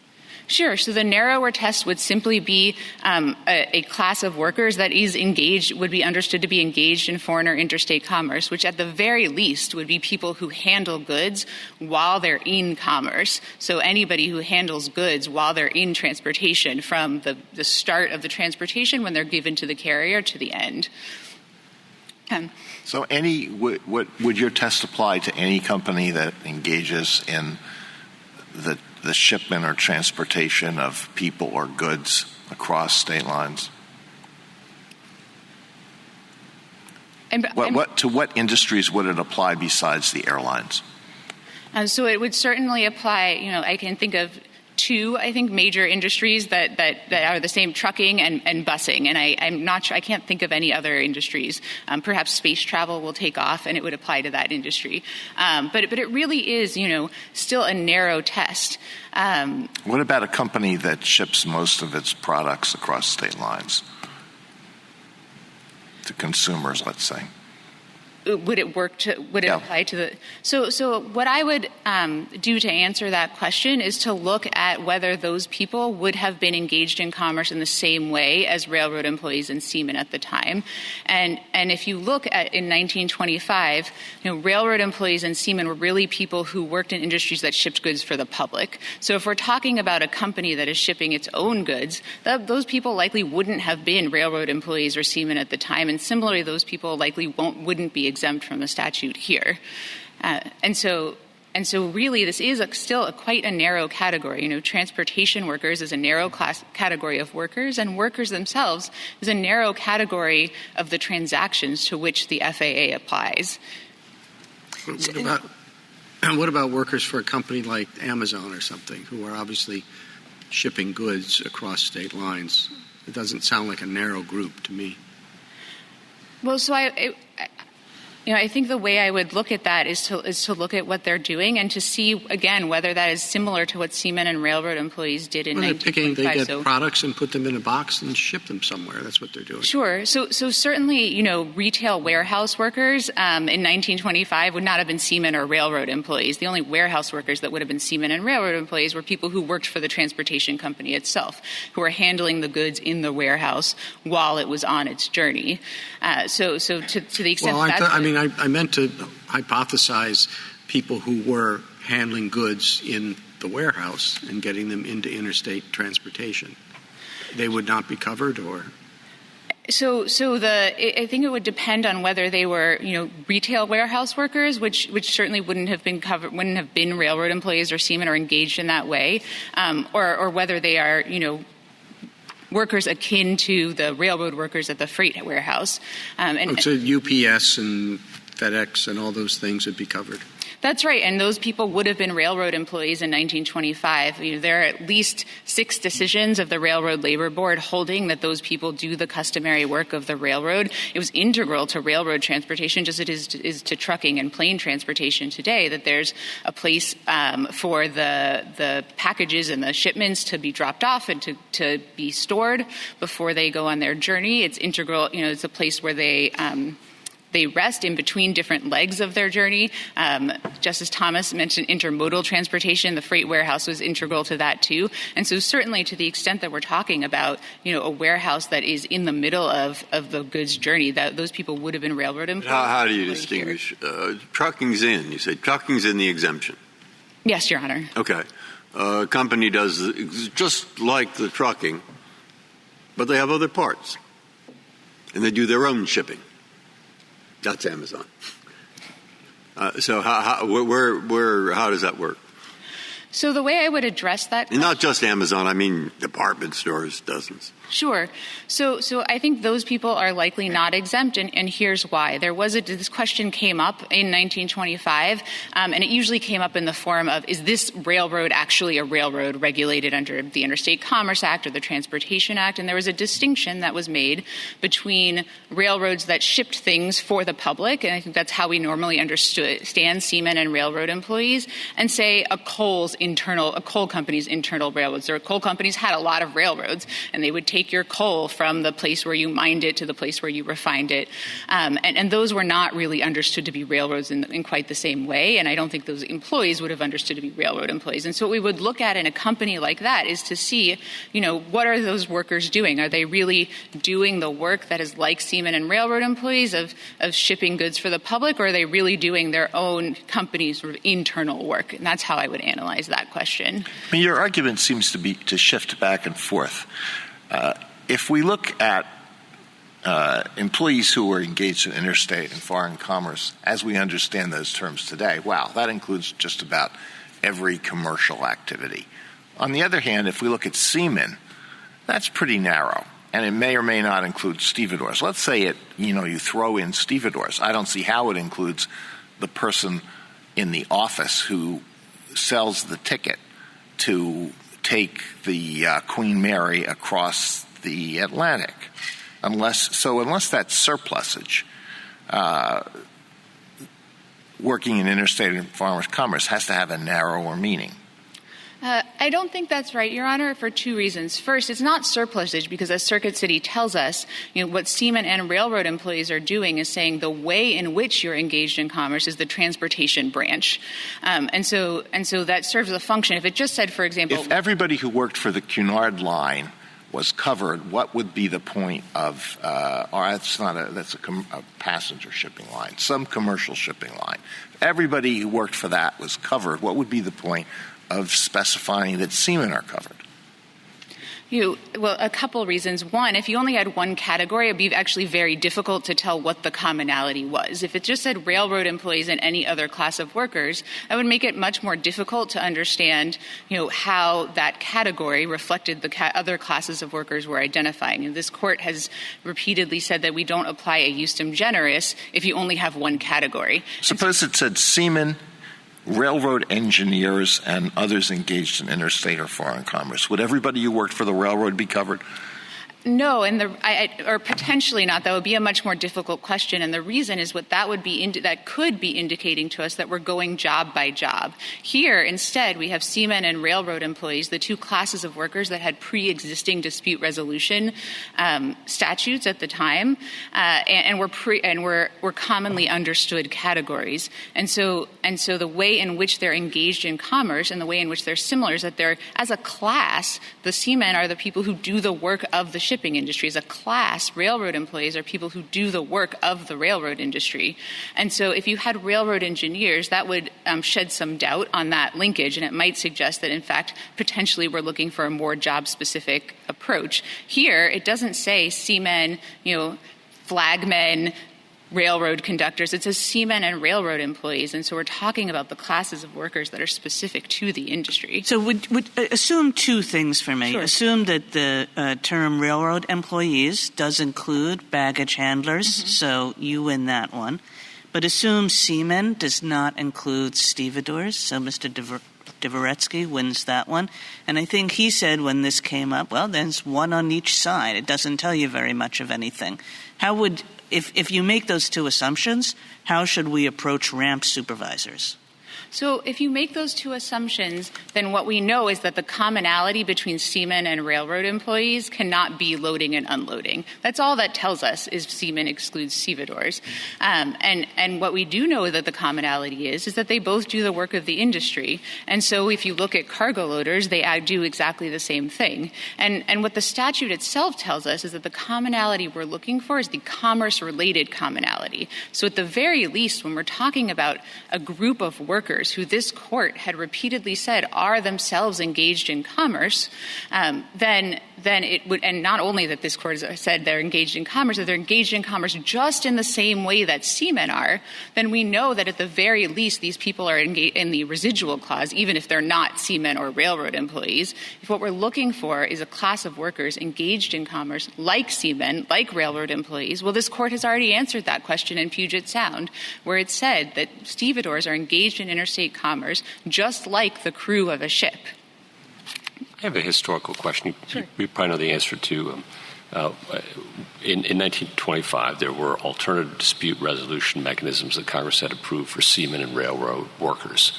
Sure. So the narrower test would simply be a class of workers that would be understood to be engaged in foreign or interstate commerce, which at the very least would be people who handle goods while they're in commerce. So anybody who handles goods while they're in transportation, from the start of the transportation when they're given to the carrier to the end. So would your test apply to any company that engages in the shipment or transportation of people or goods across state lines? To what industries would it apply besides the airlines? So it would certainly apply, I can think of two, major industries that are the same: trucking and busing. And I'm not sure, I can't think of any other industries. Perhaps space travel will take off and it would apply to that industry. But it really is, still a narrow test. What about a company that ships most of its products across state lines to consumers, let's say? Would it apply to the... So what I would do to answer that question is to look at whether those people would have been engaged in commerce in the same way as railroad employees and seamen at the time. And if you look at in 1925, railroad employees and seamen were really people who worked in industries that shipped goods for the public. So if we're talking about a company that is shipping its own goods, those people likely wouldn't have been railroad employees or seamen at the time. And similarly, those people likely wouldn't be exempt from the statute here. And so really this is still quite a narrow category. Transportation workers is a narrow category of workers, and workers themselves is a narrow category of the transactions to which the FAA applies. What about workers for a company like Amazon or something, who are obviously shipping goods across state lines? It doesn't sound like a narrow group to me. Well, so I think the way I would look at that is to look at what they're doing and to see, again, whether that is similar to what seamen and railroad employees did in 1925. They get products and put them in a box and ship them somewhere. That's what they're doing. Sure. So certainly, retail warehouse workers in 1925 would not have been seamen or railroad employees. The only warehouse workers that would have been seamen and railroad employees were people who worked for the transportation company itself, who were handling the goods in the warehouse while it was on its journey. So to the extent I meant to hypothesize people who were handling goods in the warehouse and getting them into interstate transportation. They would not be covered, or? I think it would depend on whether they were, retail warehouse workers, which certainly wouldn't have been railroad employees or seamen or engaged in that way, or whether they are, workers akin to the railroad workers at the freight warehouse. So UPS and FedEx and all those things would be covered. That's right, and those people would have been railroad employees in 1925. There are at least 6 decisions of the Railroad Labor Board holding that those people do the customary work of the railroad. It was integral to railroad transportation, just as it is to trucking and plane transportation today, that there's a place for the packages and the shipments to be dropped off and to be stored before they go on their journey. It's integral, it's a place where they rest in between different legs of their journey. Justice Thomas mentioned intermodal transportation. The freight warehouse was integral to that, too. And so certainly to the extent that we're talking about, a warehouse that is in the middle of the goods journey, that those people would have been railroad employees. How do you distinguish? Trucking's in. You say trucking's in the exemption. Yes, Your Honor. Okay. A company does just like the trucking, but they have other parts. And they do their own shipping. That's Amazon. So how does that work? So the way I would address that question, not just Amazon, I mean department stores, dozens. Sure. So I think those people are likely not exempt, and here's why. This question came up in 1925, and it usually came up in the form of, is this railroad actually a railroad regulated under the Interstate Commerce Act or the Transportation Act? And there was a distinction that was made between railroads that shipped things for the public, and I think that's how we normally understand seamen and railroad employees, and say a coal company's internal railroads. Or coal companies had a lot of railroads, and they would take your coal from the place where you mined it to the place where you refined it. And those were not really understood to be railroads in quite the same way, and I don't think those employees would have understood to be railroad employees. And so what we would look at in a company like that is to see, what are those workers doing? Are they really doing the work that is like seamen and railroad employees of shipping goods for the public, or are they really doing their own company's sort of internal work? And that's how I would analyze that question. I mean, your argument seems to be to shift back and forth. If we look at employees who are engaged in interstate and foreign commerce, as we understand those terms today, wow, that includes just about every commercial activity. On the other hand, if we look at seamen, that's pretty narrow, and it may or may not include stevedores. Let's say you throw in stevedores. I don't see how it includes the person in the office who sells the ticket to take the Queen Mary across the Atlantic, unless that's surplusage. Working in interstate and foreign commerce has to have a narrower meaning. I don't think that's right, Your Honor, for 2 reasons. First, it's not surplusage because, as Circuit City tells us, what seamen and railroad employees are doing is saying the way in which you're engaged in commerce is the transportation branch, and so that serves a function. If it just said, for example, if everybody who worked for the Cunard line was covered, what would be the point of? That's a passenger shipping line, some commercial shipping line. If everybody who worked for that was covered, what would be the point of specifying that seamen are covered? Well, a couple reasons. One, if you only had one category, it would be actually very difficult to tell what the commonality was. If it just said railroad employees and any other class of workers, that would make it much more difficult to understand, how that category reflected the other classes of workers we're identifying. And this court has repeatedly said that we don't apply a justum generis if you only have one category. Suppose it said seamen, railroad engineers, and others engaged in interstate or foreign commerce. Would everybody who worked for the railroad be covered? No, or potentially not. That would be a much more difficult question. And the reason is what that would be that could be indicating to us that we're going job by job. Here, instead, we have seamen and railroad employees, the 2 classes of workers that had pre-existing dispute resolution statutes at the time, and were commonly understood categories. And so the way in which they're engaged in commerce and the way in which they're similar is that they're, as a class, the seamen are the people who do the work of the shipping industry. As a class, railroad employees are people who do the work of the railroad industry. And so if you had railroad engineers, that would shed some doubt on that linkage, and it might suggest that, in fact, potentially we're looking for a more job-specific approach. Here, it doesn't say seamen, flagmen, railroad conductors. It says seamen and railroad employees. And so we're talking about the classes of workers that are specific to the industry. So would assume two things for me. Sure. Assume that the term railroad employees does include baggage handlers, so you win that one. But assume seamen does not include stevedores, so Mr. Dvoretsky wins that one. And I think he said when this came up, well, there's one on each side. It doesn't tell you very much of anything. How would, if you make those two assumptions, how should we approach ramp supervisors? So if you make those two assumptions, then what we know is that the commonality between seamen and railroad employees cannot be loading and unloading. That's all that tells us is seamen excludes stevedores. And what we do know that the commonality is that they both do the work of the industry. And so if you look at cargo loaders, they do exactly the same thing. And what the statute itself tells us is that the commonality we're looking for is the commerce-related commonality. So at the very least, when we're talking about a group of workers who this court had repeatedly said are themselves engaged in commerce, then it would, and not only that this court has said they're engaged in commerce, that they're engaged in commerce just in the same way that seamen are, then we know that at the very least these people are engaged in the residual clause, even if they're not seamen or railroad employees. If what we're looking for is a class of workers engaged in commerce like seamen, like railroad employees, well, this court has already answered that question in Puget Sound, where it said that stevedores are engaged in interstate commerce just like the crew of a ship. I have a historical question. Sure. You probably know the answer to. In 1925, there were alternative dispute resolution mechanisms that Congress had approved for seamen and railroad workers.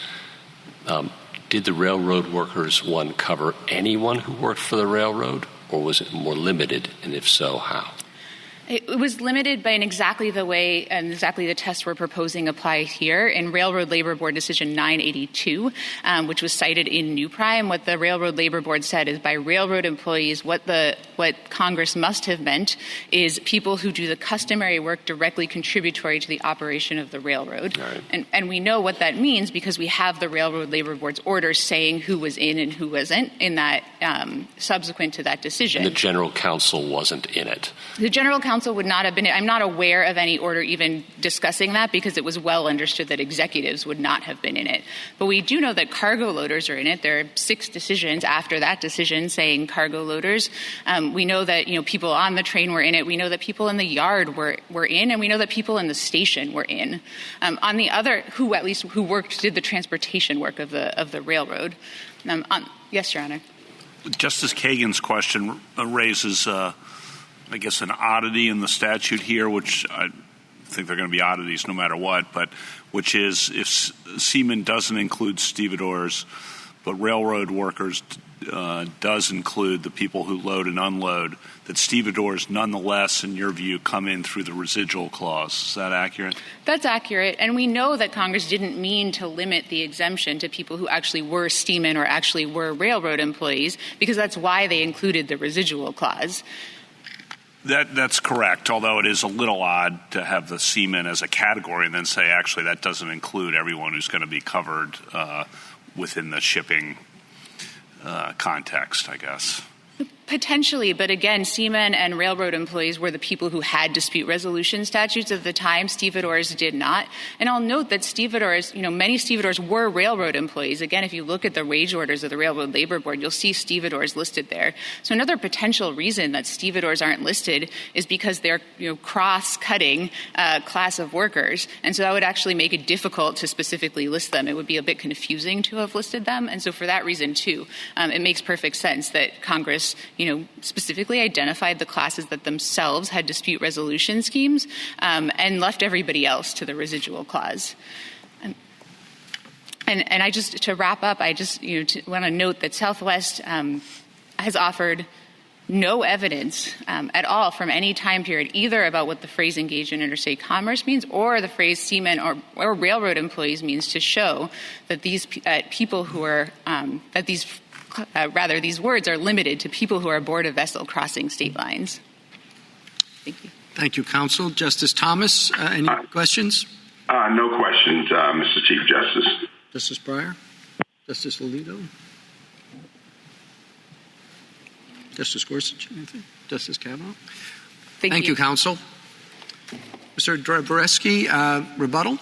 Did the railroad workers one cover anyone who worked for the railroad, or was it more limited, and if so, how? It was limited by exactly the way and exactly the test we're proposing apply here in Railroad Labor Board Decision 982, which was cited in New Prime. What the Railroad Labor Board said is by railroad employees, what Congress must have meant is people who do the customary work directly contributory to the operation of the railroad. Right. And we know what that means because we have the Railroad Labor Board's orders saying who was in and who wasn't in that subsequent to that decision. And the General Counsel wasn't in it. The General Counsel would not have been. I'm not aware of any order even discussing that because it was well understood that executives would not have been in it. But we do know that cargo loaders are in it. There are 6 decisions after that decision saying cargo loaders. We know that people on the train were in it. We know that people in the yard were in, and we know that people in the station were in. On the other, who did the transportation work of the railroad. Yes, Your Honor. Justice Kagan's question raises I guess, an oddity in the statute here, which I think they're going to be oddities no matter what, but which is if seamen doesn't include stevedores, but railroad workers does include the people who load and unload, that stevedores nonetheless, in your view, come in through the residual clause. Is that accurate? That's accurate. And we know that Congress didn't mean to limit the exemption to people who actually were seamen or actually were railroad employees, because that's why they included the residual clause. That's correct, although it is a little odd to have the seamen as a category and then say, actually, that doesn't include everyone who's going to be covered within the shipping context, I guess. Potentially, but again, seamen and railroad employees were the people who had dispute resolution statutes at the time. Stevedores did not. And I'll note that stevedores, many stevedores were railroad employees. Again, if you look at the wage orders of the Railroad Labor Board, you'll see stevedores listed there. So another potential reason that stevedores aren't listed is because they're, cross-cutting class of workers. And so that would actually make it difficult to specifically list them. It would be a bit confusing to have listed them. And so for that reason, too, it makes perfect sense that Congress specifically identified the classes that themselves had dispute resolution schemes and left everybody else to the residual clause. And I just, to wrap up, I just want to note that Southwest has offered no evidence at all from any time period, either about what the phrase engaged in interstate commerce means or the phrase seamen or railroad employees means to show that these people who are, that these these words are limited to people who are aboard a vessel crossing state lines. Thank you. Thank you, counsel. Justice Thomas, any questions? No questions, Mr. Chief Justice. Justice Breyer? Justice Alito? Justice Gorsuch, anything? Justice Kavanaugh? Thank you, counsel. Mr. Resp, rebuttal?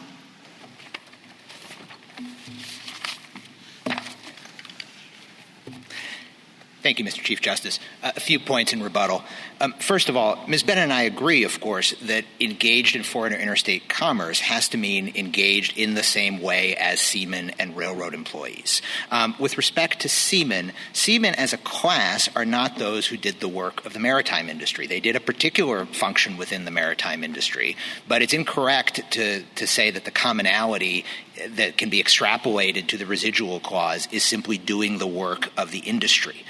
Thank you, Mr. Chief Justice. A few points in rebuttal. First of all, Ms. Bennett and I agree, of course, that engaged in foreign or interstate commerce has to mean engaged in the same way as seamen and railroad employees. With respect to seamen as a class are not those who did the work of the maritime industry. They did a particular function within the maritime industry, but it's incorrect to say that the commonality that can be extrapolated to the residual clause is simply doing the work of the industry.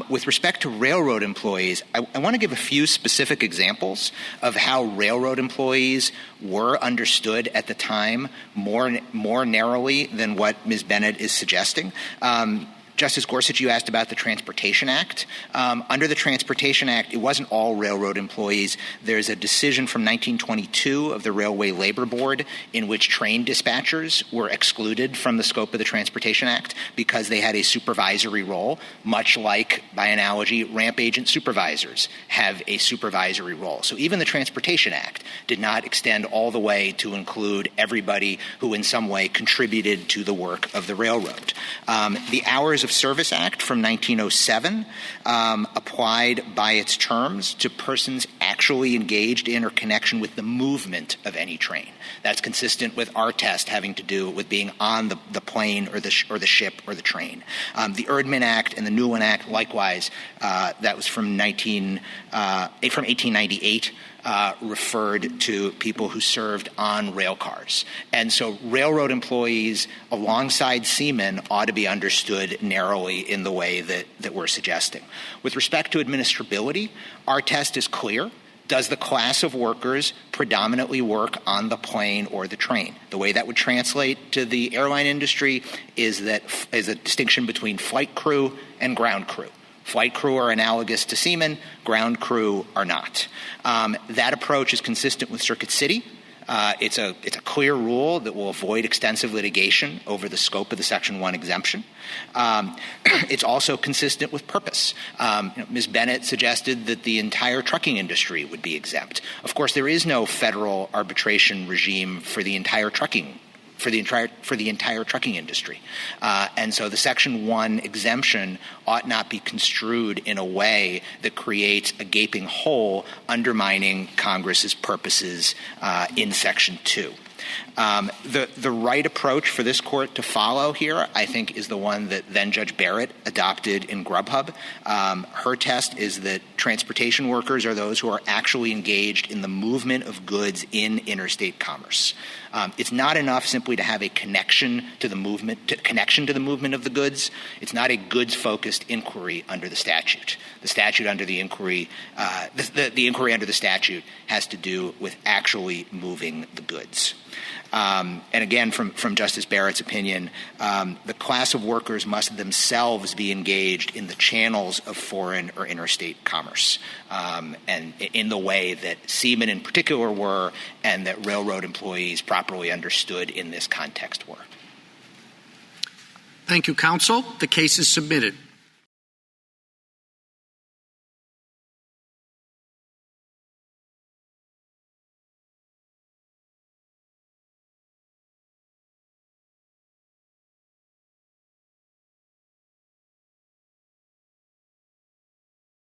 With respect to railroad employees, I want to give a few specific examples of how railroad employees were understood at the time more narrowly than what Ms. Bennett is suggesting. Justice Gorsuch, you asked about the Transportation Act. Under the Transportation Act, it wasn't all railroad employees. There's a decision from 1922 of the Railway Labor Board in which train dispatchers were excluded from the scope of the Transportation Act because they had a supervisory role, much like, by analogy, ramp agent supervisors have a supervisory role. So even the Transportation Act did not extend all the way to include everybody who in some way contributed to the work of the railroad. The Hours of Service Act from 1907 applied by its terms to persons actually engaged in or connection with the movement of any train. That's consistent with our test having to do with being on the plane or the ship or the train. The Erdman Act and the Newland Act, likewise, that was from 1898. Referred to people who served on rail cars. And so railroad employees alongside seamen ought to be understood narrowly in the way that we're suggesting. With respect to administrability, our test is clear. Does the class of workers predominantly work on the plane or the train? The way that would translate to the airline industry is a distinction between flight crew and ground crew. Flight crew are analogous to seamen. Ground crew are not. That approach is consistent with Circuit City. It's a clear rule that will avoid extensive litigation over the scope of the Section 1 exemption. It's also consistent with purpose. Ms. Bennett suggested that the entire trucking industry would be exempt. Of course, there is no federal arbitration regime for the entire trucking industry. And so the Section 1 exemption ought not be construed in a way that creates a gaping hole undermining Congress's purposes in Section 2. The right approach for this court to follow here, I think, is the one that then Judge Barrett adopted in Grubhub. Her test is that transportation workers are those who are actually engaged in the movement of goods in interstate commerce. It's not enough simply to have a connection to the movement of the goods. It's not a goods-focused inquiry under the statute. The statute under the inquiry, the inquiry under the statute has to do with actually moving the goods. And again, from Justice Barrett's opinion, the class of workers must themselves be engaged in the channels of foreign or interstate commerce, and in the way that seamen in particular were, and that railroad employees properly understood in this context were. Thank you, counsel. The case is submitted.